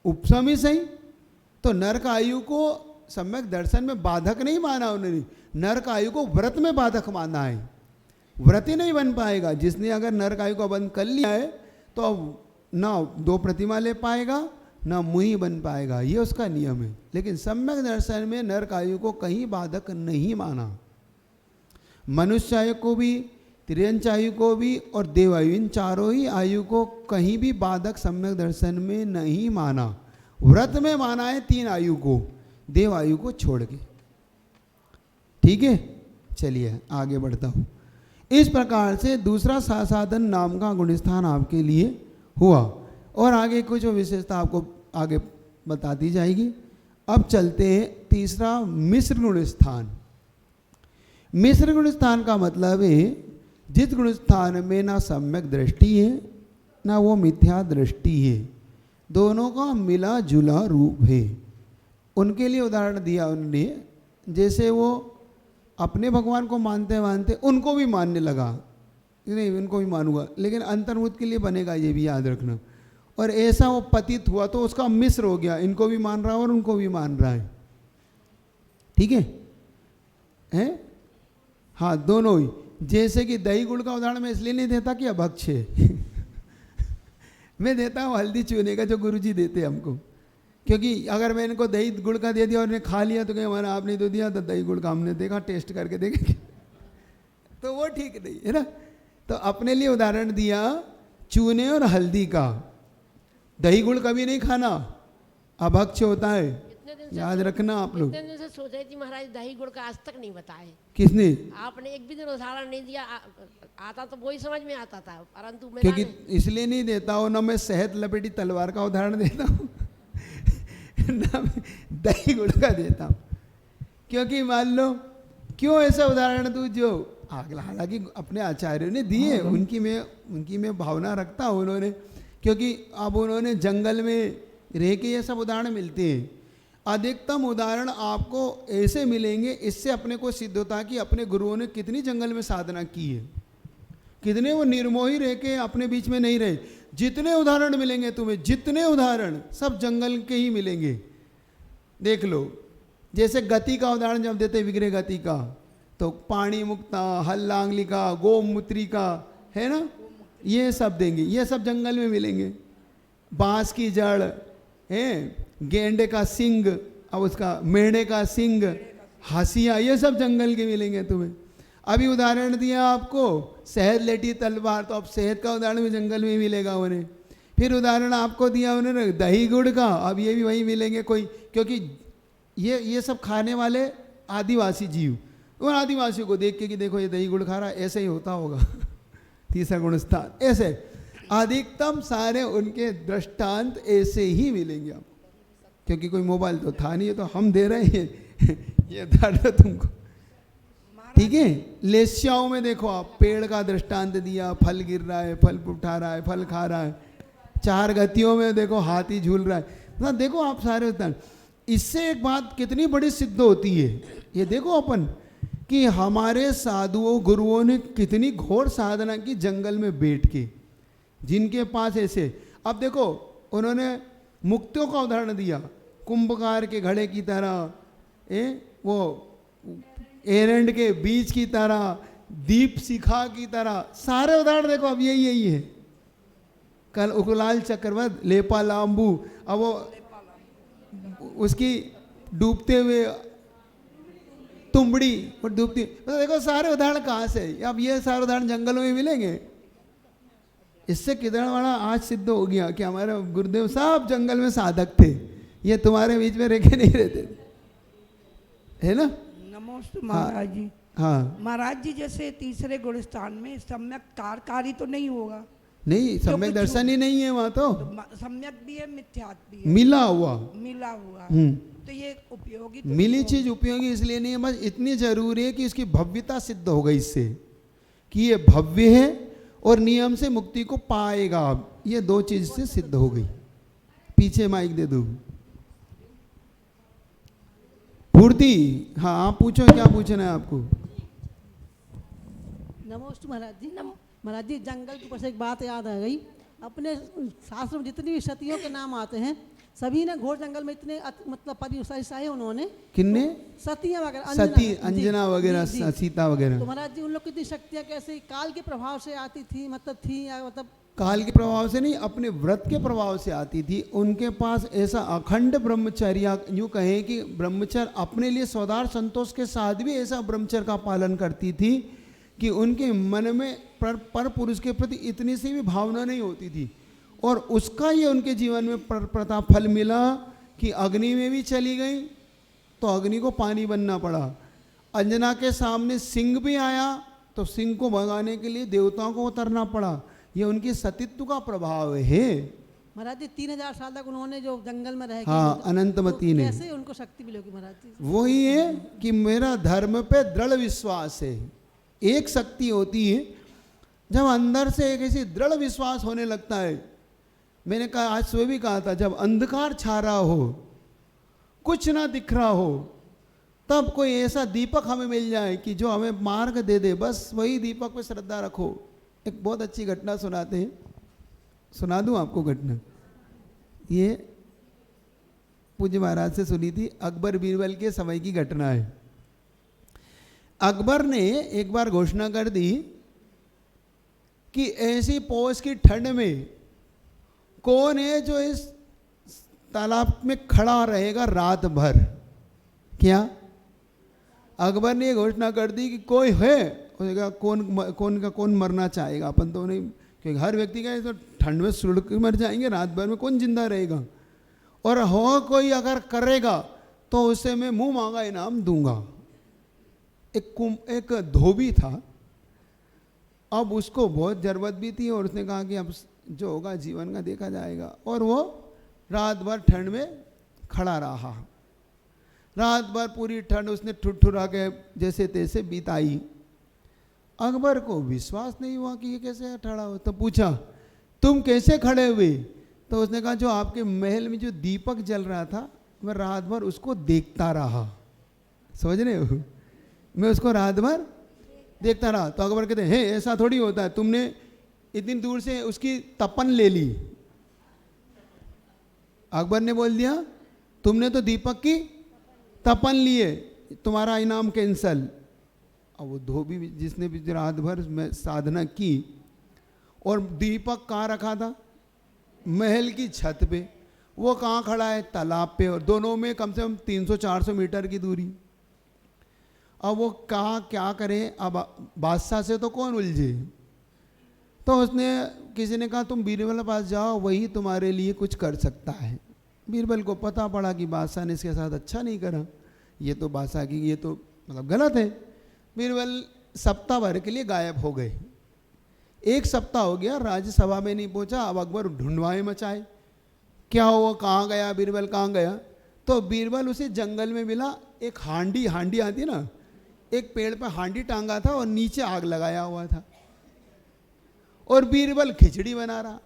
Speaker 1: उपसमी सही। तो नरक आयु को सम्यक दर्शन में बाधक नहीं माना उन्होंने, नरक आयु को व्रत में बाधक माना है। व्रत ही नहीं बन पाएगा। जिसने अगर नरक आयु को बंद कर लिया है तो अब ना 2 प्रतिमा ले पाएगा ना मुहि बन पाएगा, ये उसका नियम है। लेकिन सम्यक दर्शन में नरक आयु को कहीं बाधक नहीं माना, मनुष्य आयु को भी, तिर्यंच आयु को भी और देव आयु, इन चारों ही आयु को कहीं भी बाधक सम्यक दर्शन में नहीं माना। व्रत में माना है 3 आयु को, देव आयु को छोड़ के। ठीक है, चलिए आगे बढ़ता हूँ। इस प्रकार से दूसरा साधन नाम का गुणस्थान आपके लिए हुआ और आगे कुछ विशेषता आपको आगे बता दी जाएगी। अब चलते हैं तीसरा मिश्र गुणस्थान। मिश्र गुणस्थान का मतलब है जिस गुणस्थान में ना सम्यक दृष्टि है ना वो मिथ्या दृष्टि है, दोनों का मिला जुला रूप है। उनके लिए उदाहरण दिया उन्होंने, जैसे वो अपने भगवान को मानते मानते उनको भी मानने लगा, नहीं उनको भी मानूंगा, लेकिन अंतर्मुख के लिए बनेगा, ये भी याद रखना। और ऐसा वो पतित हुआ तो उसका मिश्र हो गया, इनको भी मान रहा है और उनको भी मान रहा है। ठीक है, हैं? हाँ, दोनों ही। जैसे कि दही गुड़ का उदाहरण मैं इसलिए नहीं देता कि अभक्ष है मैं देता हूँ हल्दी चूने का जो गुरुजी देते हमको, क्योंकि अगर मैं इनको दही गुड़ का दे दिया और इन्हें खा लिया तो कहीं हमारा आपने तो दिया, तो दही गुड़ का हमने देखा, टेस्ट करके देखेंगे तो वो ठीक नहीं है ना। तो अपने लिए उदाहरण दिया चूने और हल्दी का। दही गुड़ कभी नहीं खाना, अभक्ष होता है, याद रखना आप लोग।
Speaker 9: इतने दिन से सोच रही थी महाराज दही गुड़ का आज तक नहीं बताए।
Speaker 1: किसने?
Speaker 9: आपने एक भी दिन उदाहरण नहीं दिया। आता तो वही समझ में आता था, परंतु
Speaker 1: क्योंकि इसलिए नहीं देता हूँ ना मैं शहद लपेटी तलवार का उदाहरण देता हूँ ना मैं दही गुड़ का देता हूँ, क्योंकि मान लो क्यों ऐसा उदाहरण दूँ जो हालांकि अपने आचार्यों ने दिए, उनकी मैं भावना रखता हूँ उन्होंने, क्योंकि अब उन्होंने जंगल में रह के ये सब उदाहरण मिलते हैं। अधिकतम उदाहरण आपको ऐसे मिलेंगे, इससे अपने को सिद्ध होता है कि अपने गुरुओं ने कितनी जंगल में साधना की है, कितने वो निर्मोही रह के अपने बीच में नहीं रहे। जितने उदाहरण मिलेंगे तुम्हें, जितने उदाहरण सब जंगल के ही मिलेंगे। देख लो, जैसे गति का उदाहरण जब देते विग्रह गति का, तो पाणी मुक्ता, हल्लांगलिका, गोमूत्रिका, है ना, ये सब देंगे, ये सब जंगल में मिलेंगे। बांस की जड़ है, गेंडे का सिंग, अब उसका मेढ़े का सिंग, हंसिया, ये सब जंगल के मिलेंगे तुम्हें। अभी उदाहरण दिया आपको शहद लेटी तलवार, तो अब शहद का उदाहरण भी जंगल में मिलेगा उन्हें। फिर उदाहरण आपको दिया उन्होंने दही गुड़ का, अब ये भी वही मिलेंगे कोई, क्योंकि ये सब खाने वाले आदिवासी जीव, उन आदिवासियों को देख के कि देखो ये दही गुड़ खा रहा है, ऐसे ही होता होगा तीसरा गुणस्थान, ऐसे अधिकतम सारे उनके दृष्टांत ऐसे ही मिलेंगे आपको, क्योंकि कोई मोबाइल तो था नहीं है, तो हम दे रहे हैं ये उदाहरण तुमको। ठीक है, लेस्याओं में देखो आप, पेड़ का दृष्टांत दिया, फल गिर रहा है, फल उठा रहा है, फल खा रहा है। 4 गतियों में देखो हाथी झूल रहा है, ना देखो आप सारे उदाहरण। इससे एक बात कितनी बड़ी सिद्ध होती है, ये देखो अपन कि हमारे साधुओं गुरुओं ने कितनी घोर साधना की जंगल में बैठ के, जिनके पास ऐसे। अब देखो उन्होंने मुक्तियों का उदाहरण दिया, कुंभकार के घड़े की तरह, वो एरंड के बीज की तरह, दीप शिखा की तरह, सारे उदाहरण देखो अब यही है। कल उकुलाल चक्रवर्त, लेपा लाम्बू, अब वो उसकी डूबते हुए तुमड़ी और डूबती, तो देखो सारे उदाहरण कहाँ से, अब ये सारे उदाहरण जंगलों में मिलेंगे। इससे कितना बड़ा आज सिद्ध हो गया कि हमारे गुरुदेव साहब जंगल में साधक थे, ये तुम्हारे बीच में रह के नहीं रहते थे, है ना।
Speaker 6: नमस्ते महाराज जी।
Speaker 1: हाँ
Speaker 6: महाराज जी, जैसे तीसरे गुणस्थान में सम्यक कारकारी तो नहीं होगा,
Speaker 1: नहीं सम्यक दर्शन ही नहीं है वहाँ, तो
Speaker 6: सम्यक भी है, मिथ्यात भी है,
Speaker 1: मिला हुआ।
Speaker 6: तो ये उपयोगी तो
Speaker 1: मिली चीज उपयोगी इसलिए नहीं है, बस इतनी जरूरी है कि इसकी भव्यता सिद्ध हो गई इससे कि ये भव्य है और नियम से मुक्ति को पाएगा। अब ये 2 चीज से सिद्ध हो गई। पीछे माइक दे दो। विभूति, हाँ आप पूछो क्या पूछना है आपको।
Speaker 2: नमोस्तु महाराज जी। महाराज जी जंगल के ऊपर से एक बात याद आ गई। अपने शास्त्र में जितनी भी सतियों के नाम आते हैं सभी ने घोर जंगल में इतने मतलब परिसाए उन्होंने।
Speaker 1: किन्ने?
Speaker 2: सतियां वगैरह,
Speaker 1: सती, अंजना वगैरह, सीता वगैरह।
Speaker 2: तो महाराज जी उन लोग की इतनी शक्तियां कैसे काल के प्रभाव से आती थी, मतलब थी या मतलब?
Speaker 1: काल के प्रभाव से नहीं, अपने व्रत के प्रभाव से आती थी। उनके पास ऐसा अखंड ब्रह्मचर्य, यूँ कहें कि ब्रह्मचर्य अपने लिए सौदार संतोष के साथ भी ऐसा ब्रह्मचर्य का पालन करती थी कि उनके मन में पर पुरुष के प्रति इतनी सी भी भावना नहीं होती थी। और उसका ये उनके जीवन में प्रताप फल मिला कि अग्नि में भी चली गई तो अग्नि को पानी बनना पड़ा। अंजना के सामने सिंह भी आया तो सिंह को भगाने के लिए देवताओं को उतरना पड़ा। ये उनकी सतीत्व का प्रभाव है।
Speaker 2: महाराज जी 3000 साल तक उन्होंने जो जंगल में रह के,
Speaker 1: हाँ, अनंतमती ने,
Speaker 2: कैसे उनको शक्ति मिलेगी महाराज जी?
Speaker 1: वही है कि मेरा धर्म पे दृढ़ विश्वास है। एक शक्ति होती है जब अंदर से एक ऐसी दृढ़ विश्वास होने लगता है। मैंने कहा, आज सुबह भी कहा था, जब अंधकार छा रहा हो, कुछ ना दिख रहा हो, तब कोई ऐसा दीपक हमें मिल जाए कि जो हमें मार्ग दे दे, बस वही दीपक पे श्रद्धा रखो। एक बहुत अच्छी घटना सुनाते हैं, सुना दूं आपको घटना। ये पूज्य महाराज से सुनी थी, अकबर बीरबल के समय की घटना है। अकबर ने एक बार घोषणा कर दी कि ऐसी पौष की ठंड में कौन है जो इस तालाब में खड़ा रहेगा रात भर। क्या? अकबर ने घोषणा कर दी कि कोई है। उसने कौन मरना चाहेगा? अपन तो नहीं, क्योंकि हर व्यक्ति का तो ठंड में सुड़ के मर जाएंगे, रात भर में कौन जिंदा रहेगा। और हो कोई अगर करेगा तो उसे मैं मुंह मांगा इनाम दूंगा। एक धोबी था, अब उसको बहुत जरूरत भी थी और उसने कहा कि अब जो होगा जीवन का देखा जाएगा। और वो रात भर ठंड में खड़ा रहा। रात भर पूरी ठंड उसने ठुठुरा के जैसे तैसे बिताई। अकबर को विश्वास नहीं हुआ कि ये कैसे खड़ा हो। तो पूछा, तुम कैसे खड़े हुए? तो उसने कहा, जो आपके महल में जो दीपक जल रहा था मैं रात भर उसको देखता रहा। समझ रहे हो? मैं उसको रात भर देखता रहा। तो अकबर कहते हैं, ऐसा थोड़ी होता है, तुमने इतनी दूर से उसकी तपन ले ली। अकबर ने बोल दिया, तुमने तो दीपक की तपन लिए, तुम्हारा इनाम कैंसल। अब वो धोबी जिसने भी रात भर में साधना की, और दीपक कहाँ रखा था? महल की छत पे। वो कहाँ खड़ा है? तालाब पे। और दोनों में कम से कम 300-400 मीटर की दूरी। अब वो कहाँ क्या करे? अब बादशाह से तो कौन उलझे। तो उसने, किसी ने कहा, तुम बीरबल के पास जाओ, वही तुम्हारे लिए कुछ कर सकता है। बीरबल को पता पड़ा कि बादशाह ने इसके साथ अच्छा नहीं करा, ये तो बादशाह की ये तो मतलब गलत है। बीरबल सप्ताह भर के लिए गायब हो गए। एक सप्ताह हो गया, राज्यसभा में नहीं पहुंचा। अब अकबर ढूंढवाए मचाए, क्या हुआ, कहाँ गया बीरबल, कहाँ गया। तो बीरबल उसे जंगल में मिला। एक हांडी आती है ना, एक पेड़ पर हांडी टांगा था और नीचे आग लगाया हुआ था, और बीरबल खिचड़ी बना रहा।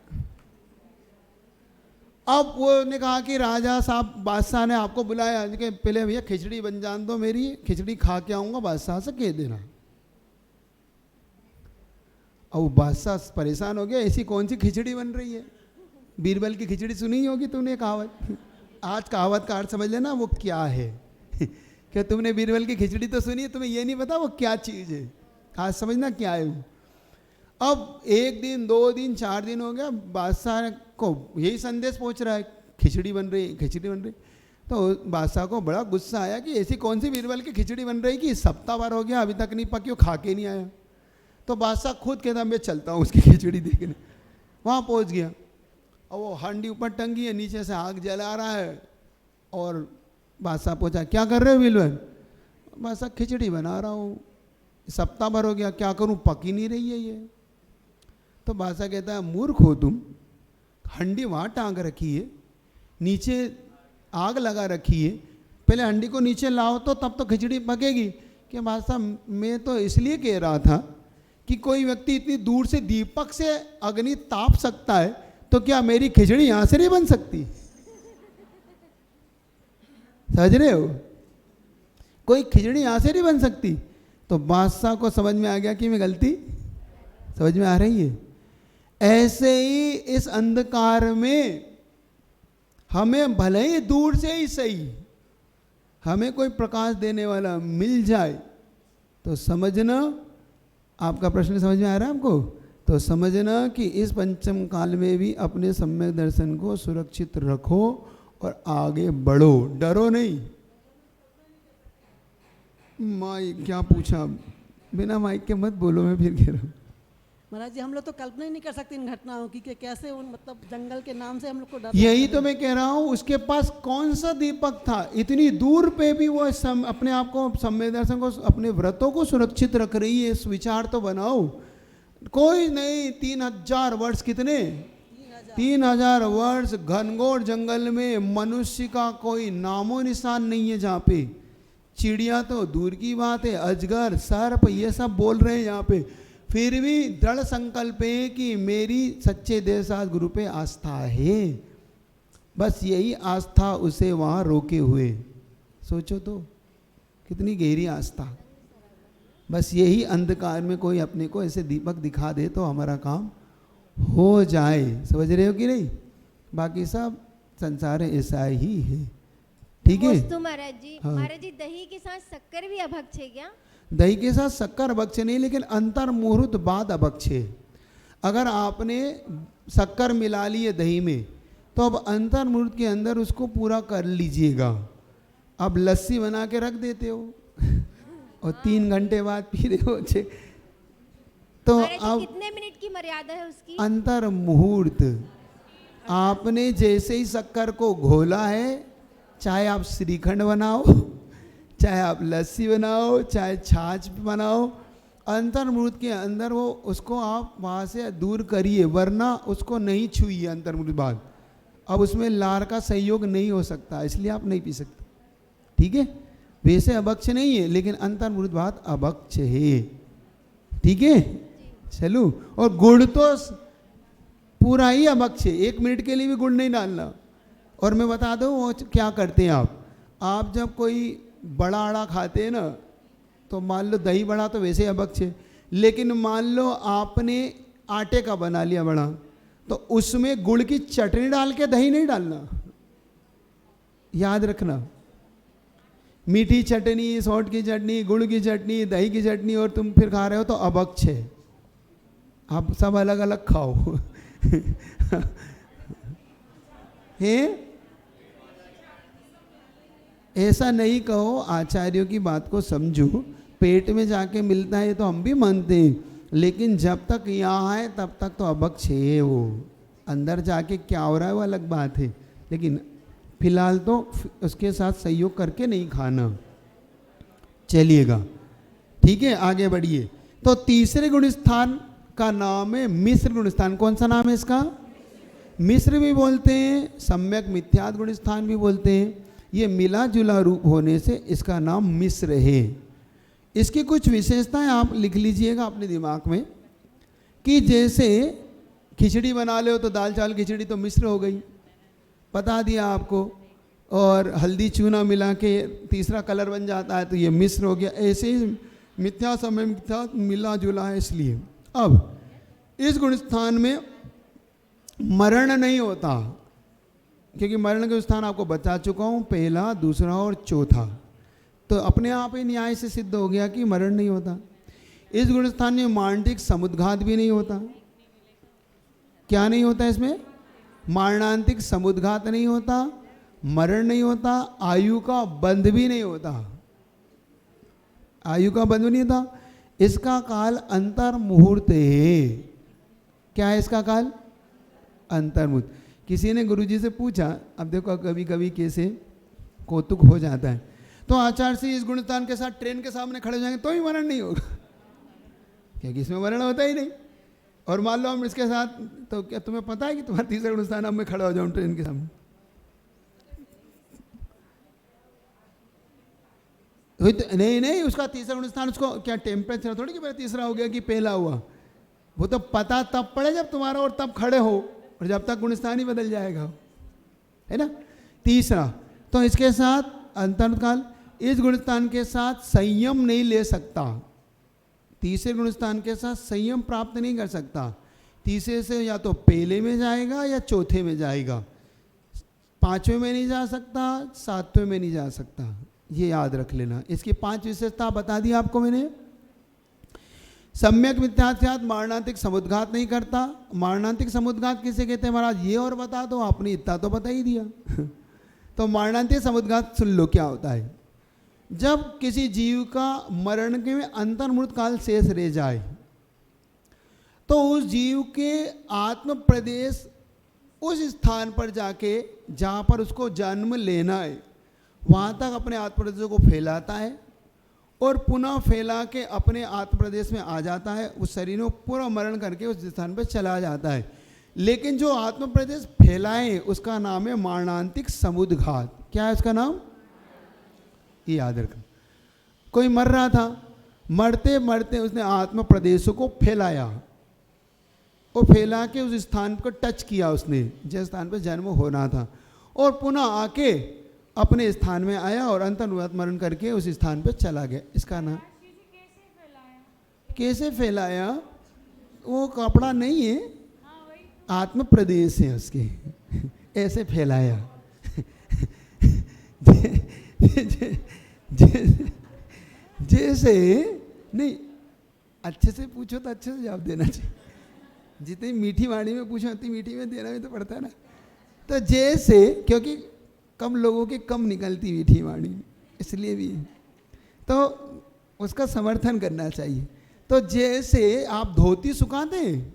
Speaker 1: अब वो ने कहा कि राजा साहब, बादशाह ने आपको बुलाया कि पहले भैया खिचड़ी बन जान दो, मेरी खिचड़ी खा के आऊँगा, बादशाह से कह देना। अब बादशाह परेशान हो गया, ऐसी कौन सी खिचड़ी बन रही है? बीरबल की खिचड़ी सुनी होगी तुमने कहावत। आज कहावत का अर्थ समझ लेना वो क्या है। क्या तुमने बीरबल की खिचड़ी तो सुनी है, तुम्हें ये नहीं पता वो क्या चीज़ है। आज समझना क्या है वो। अब 1 दिन 2 दिन 4 दिन हो गया, बादशाह को यही संदेश पहुंच रहा है, खिचड़ी बन रही, खिचड़ी बन रही। तो बादशाह को बड़ा गुस्सा आया कि ऐसी कौन सी बीरबल की खिचड़ी बन रही कि सप्ताह भर हो गया अभी तक नहीं पकी, वो खा के नहीं आया। तो बादशाह खुद कहता, मैं चलता हूँ उसकी खिचड़ी देखने। वहाँ पहुँच गया, और वो हांडी ऊपर टंगी है, नीचे से आग जला रहा है। और बादशाह पूछा, क्या कर रहे हो बीरबल? बादशाह, खिचड़ी बना रहा हूँ, सप्ताह भर हो गया, क्या करूँ, पकी नहीं रही है ये। तो बादशाह कहता है, मूर्ख हो तुम, हंडी वहाँ टांग रखी है, नीचे आग लगा रखी है, पहले हंडी को नीचे लाओ तो तब तो खिचड़ी पकेगी। कि बादशाह, मैं तो इसलिए कह रहा था कि कोई व्यक्ति इतनी दूर से दीपक से अग्नि ताप सकता है, तो क्या मेरी खिचड़ी यहाँ से नहीं बन सकती? समझ रहे हो? कोई खिचड़ी यहाँ से नहीं बन सकती। तो बादशाह को समझ में आ गया कि मैं गलती, समझ में आ रही है। ऐसे ही इस अंधकार में हमें भले ही दूर से ही सही, हमें कोई प्रकाश देने वाला मिल जाए तो समझना, आपका प्रश्न समझ में आ रहा है आपको, तो समझना कि इस पंचम काल में भी अपने सम्यक दर्शन को सुरक्षित रखो और आगे बढ़ो, डरो नहीं। माइक क्या पूछा, बिना माइक के मत बोलो, मैं फिर कह रहा हूँ।
Speaker 2: महाराज जी हम लोग तो कल्पना ही नहीं कर सकते इन घटनाओं की कि कैसे उन मतलब जंगल के नाम से हम लोग को डर।
Speaker 1: यही तो मैं कह रहा हूँ, उसके पास कौन सा दीपक था, इतनी दूर पे भी वो अपने आप को सम्यक दर्शन को, अपने व्रतों को सुरक्षित रख रही है। इस विचार तो बनाओ, कोई नहीं 3000 वर्ष, कितने 3000 वर्ष घनघोर जंगल में मनुष्य का कोई नामो निशान नहीं है। जहाँ पे चिड़िया तो दूर की बात है, अजगर सर्प ये सब बोल रहे हैं यहाँ पे, फिर भी दृढ़ संकल्प है कि मेरी सच्चे देवसाथ गुरु पे आस्था है। बस यही आस्था उसे वहाँ रोके हुए, सोचो तो कितनी गहरी आस्था। बस यही अंधकार में कोई अपने को ऐसे दीपक दिखा दे तो हमारा काम हो जाए। समझ रहे हो कि नहीं? बाकी सब संसार ऐसा ही है, ठीक है।
Speaker 10: तो महाराज जी,
Speaker 1: हाँ।
Speaker 10: महाराज जी दही के साथ शक्कर भी अभक्ष है क्या?
Speaker 1: दही के साथ शक्कर अभक्ष नहीं, लेकिन अंतर मुहूर्त बाद अभक्ष है। अगर आपने शक्कर मिला ली है दही में तो अब अंतर मुहूर्त के अंदर उसको पूरा कर लीजिएगा। अब लस्सी बना के रख देते हो और 3 घंटे बाद पी रहे हो, तो अब
Speaker 10: कितने मिनट की मर्यादा है उसकी?
Speaker 1: अंतर मुहूर्त, आपने जैसे ही शक्कर को घोला है, चाहे आप श्रीखंड बनाओ, चाहे आप लस्सी बनाओ, चाहे छाछ बनाओ, अंतर मुहूर्त के अंदर वो उसको आप वहाँ से दूर करिए, वरना उसको नहीं छुइए अंतर मुहूर्त बाद। अब उसमें लार का सहयोग नहीं हो सकता, इसलिए आप नहीं पी सकते, ठीक है। वैसे अभक्ष नहीं है, लेकिन अंतर मुहूर्त बाद अभक्ष है, ठीक है। चलो, और गुड़ तो पूरा ही अभक्ष है, 1 मिनट के लिए भी गुड़ नहीं डालना। और मैं बता दूं वो क्या करते हैं आप जब कोई बड़ा आड़ा खाते हैं ना, तो मान लो दही बड़ा तो वैसे अभक्ष है, लेकिन मान लो आपने आटे का बना लिया बड़ा, तो उसमें गुड़ की चटनी डाल के दही नहीं डालना, याद रखना। मीठी चटनी, सौंठ की चटनी, गुड़ की चटनी, दही की चटनी और तुम फिर खा रहे हो तो अभक्ष है। आप सब अलग अलग खाओ है, ऐसा नहीं कहो, आचार्यों की बात को समझो। पेट में जाके मिलता है तो हम भी मानते हैं, लेकिन जब तक यहाँ है तब तक तो अभक्ष है। वो अंदर जाके क्या हो रहा है वो अलग बात है, लेकिन फिलहाल तो उसके साथ सहयोग करके नहीं खाना। चलिएगा, ठीक है, आगे बढ़िए। तो तीसरे गुण स्थान का नाम है मिश्र गुण स्थान। कौन सा नाम है इसका? मिश्र भी बोलते हैं, सम्यक मिथ्यात् गुण स्थान भी बोलते हैं। ये मिला जुला रूप होने से इसका नाम मिश्र है। इसकी कुछ विशेषताएं आप लिख लीजिएगा अपने दिमाग में, कि जैसे खिचड़ी बना ले तो दाल चावल खिचड़ी तो मिश्र हो गई, बता दिया आपको। और हल्दी चूना मिला के तीसरा कलर बन जाता है तो ये मिश्र हो गया। ऐसे ही मिथ्या समय मिथ्या मिला जुला है। इसलिए अब इस गुण स्थान में मरण नहीं होता, क्योंकि मरण के स्थान आपको बता चुका हूँ, पहला, दूसरा और चौथा। तो अपने आप ही न्याय से सिद्ध हो गया कि मरण नहीं होता। इस गुण स्थान में मारणिक समुद्घात भी नहीं होता। क्या नहीं होता इसमें? मारणांतिक समुद्घात नहीं होता, मरण नहीं होता, आयु का बंध भी नहीं होता। आयु का बंध नहीं होता। इसका काल अंतर मुहूर्त है। क्या है इसका काल? अंतर मुहूर्त। किसी ने गुरुजी से पूछा, अब देखो कभी कभी कैसे कौतुक हो जाता है, तो आचार्य से इस गुणस्थान के साथ ट्रेन के सामने खड़े हो जाएंगे तो ही मरण नहीं होगा, क्योंकि इसमें मरण होता ही नहीं। और मान लो हम इसके साथ, तो क्या तुम्हें पता है कि तुम्हारा तीसरा गुणस्थान अब मैं खड़ा हो जाऊं ट्रेन के सामने? नहीं, उसका तीसरा गुणस्थान, उसको क्या टेम्परेचर थोड़ी कि मेरा तीसरा हो गया कि पहला हुआ, वो तो पता तब पड़े जब तुम्हारा और तब खड़े हो, और जब तक गुणस्थान ही बदल जाएगा, है ना। तीसरा, तो इसके साथ अंतरकाल इस गुणस्थान के साथ संयम नहीं ले सकता, तीसरे गुणस्थान के साथ संयम प्राप्त नहीं कर सकता। तीसरे से या तो पहले में जाएगा या चौथे में जाएगा, पांचवें में नहीं जा सकता, सातवें में नहीं जा सकता। ये याद रख लेना। इसकी 5 विशेषता बता दी आपको मैंने। सम्यक मिथ्यात्वात् मारणांतिक समुद्घात नहीं करता। मारणांतिक समुद्घात किसे कहते हैं महाराज, ये और बता दो, आपने इतना तो बता ही दिया। तो मारणांतिक समुद्घात सुन लो क्या होता है। जब किसी जीव का मरण के में अंतर्मृत काल शेष रह जाए तो उस जीव के आत्म प्रदेश उस स्थान पर जाके जहाँ पर उसको जन्म लेना है वहाँ तक अपने आत्म प्रदेशों को फैलाता है और पुनः फैला के अपने आत्म प्रदेश में आ जाता है। उस शरीर में पूरा मरण करके उस स्थान पर चला जाता है। लेकिन जो आत्म प्रदेश फैलाए उसका नाम है मारणांतिक समुद्घात। क्या है उसका नाम, ये याद रखना। कोई मर रहा था, मरते मरते उसने आत्म प्रदेशों को फैलाया और फैला के उस स्थान को टच किया उसने जिस स्थान पर जन्म होना था, और पुनः आके अपने स्थान में आया और अंतर्मुक्त मरण करके उस स्थान पर चला गया। इसका नाम कैसे फैलाया, वो कपड़ा नहीं है, आत्म प्रदेश है उसके, ऐसे फैलाया। जैसे नहीं, अच्छे से पूछो तो अच्छे से जवाब देना चाहिए। जितनी मीठी वाणी में पूछो उतनी मीठी में देना भी तो पड़ता है ना। तो जैसे, क्योंकि कम लोगों की कम निकलती मीठी वाणी, इसलिए भी तो उसका समर्थन करना चाहिए। तो जैसे आप धोती सुखाते हैं,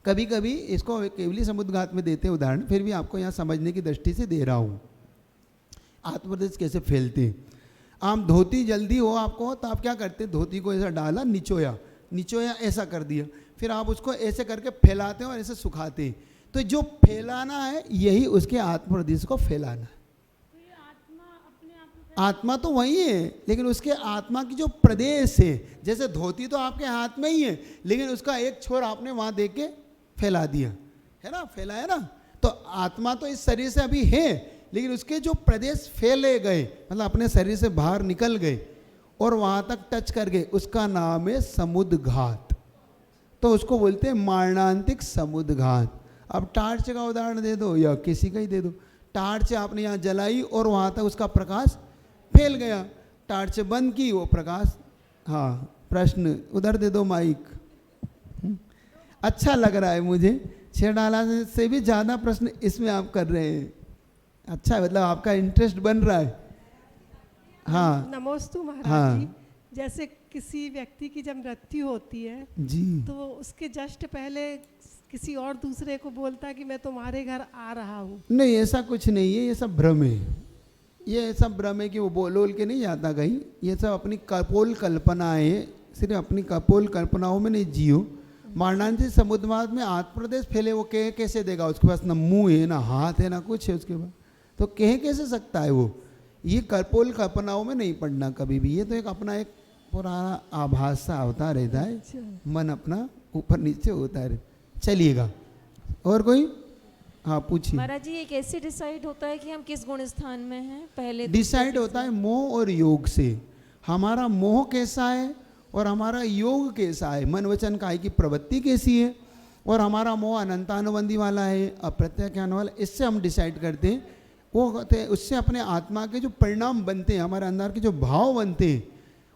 Speaker 1: कभी कभी इसको केवली समुद्घात में देते हैं उदाहरण, फिर भी आपको यहाँ समझने की दृष्टि से दे रहा हूँ आत्मप्रदेश कैसे फैलते हैं। आप धोती जल्दी हो आपको तो आप क्या करते, धोती को ऐसा डाला, निचोया निचोया ऐसा कर दिया, फिर आप उसको ऐसे करके फैलाते हैं और ऐसे सुखाते हैं। तो जो फैलाना है यही उसके आत्म प्रदेश को फैलाना है। आत्मा तो वही है, लेकिन उसके आत्मा की जो प्रदेश है, जैसे धोती तो आपके हाथ में ही है, लेकिन उसका एक छोर आपने वहां दे के फैला दिया है ना, फैलाया ना। तो आत्मा तो इस शरीर से अभी है, लेकिन उसके जो प्रदेश फैले गए, मतलब अपने शरीर से बाहर निकल गए और वहां तक टच कर गए, उसका नाम है समुद्घात। तो उसको बोलते हैं मारणांतिक समुद्घात। अब टार्च का उदाहरण दे दो या किसी का ही दे दो। टार्च आपने यहाँ जलाई और वहाँ तक उसका प्रकाश फैल गया, टार्च बंद की, वो प्रकाश, हाँ प्रश्न उधर दे दो माइक। अच्छा लग रहा है मुझे, 6 डाला से भी ज़्यादा प्रश्न इसमें आप कर रहे हैं। अच्छा, मतलब आपका इंटरेस्ट बन रहा है। हाँ
Speaker 11: नमोस्तु महाराज
Speaker 1: हाँ।
Speaker 11: जी। जैसे किसी व्यक्ति की जब मृत्यु होती है
Speaker 1: जी,
Speaker 11: तो उसके जस्ट पहले किसी और दूसरे को बोलता है कि मैं तुम्हारे घर आ रहा हूँ।
Speaker 1: नहीं ऐसा कुछ नहीं है, ये सब भ्रम है। ये सब भ्रम है कि वो बोल के नहीं जाता कहीं। ये सब अपनी कपोल कल्पनाएं है, सिर्फ अपनी कपोल कल्पनाओं में नहीं जियो। मारणांतिक समुद्घात में आत्म प्रदेश फैले, वो कह कैसे देगा, उसके पास ना मुंह है ना हाथ है ना कुछ है उसके पास, तो कह कैसे सकता है वो। ये कपोल कल्पनाओं में नहीं पड़ना कभी भी। ये तो एक अपना एक पुराना आभास सा होता रहता है, मन अपना ऊपर नीचे होता है। चलिएगा, और कोई, हाँ पूछिए।
Speaker 12: महाराज जी ये कैसे डिसाइड होता है कि हम किस गुण स्थान में हैं? पहले
Speaker 1: डिसाइड होता है मोह और योग से। हमारा मोह कैसा है और हमारा योग कैसा है, मन वचन काया की प्रवृत्ति कैसी है, और हमारा मोह अनंतानुबंधी वाला है, अप्रत्याख्यान वाला, इससे हम डिसाइड करते हैं। वो कहते हैं उससे अपने आत्मा के जो परिणाम बनते हैं, हमारे अंदर के जो भाव बनते हैं,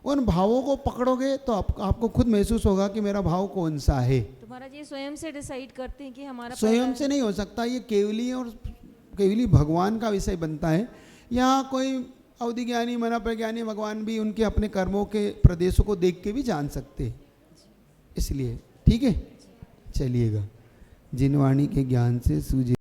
Speaker 1: उन भावों को पकड़ोगे तो आपको खुद महसूस होगा कि मेरा भाव कौन सा है।
Speaker 12: तो महाराज ये स्वयं से डिसाइड करते हैं कि हमारा
Speaker 1: स्वयं से नहीं हो सकता, ये केवली और केवली भगवान का विषय बनता है। यहाँ कोई अवधि ज्ञानी मना प्रज्ञानी भगवान भी उनके अपने कर्मों के प्रदेशों को देख के भी जान सकते हैं, इसलिए ठीक है। चलिएगा, जिन वाणी के ज्ञान से सूझे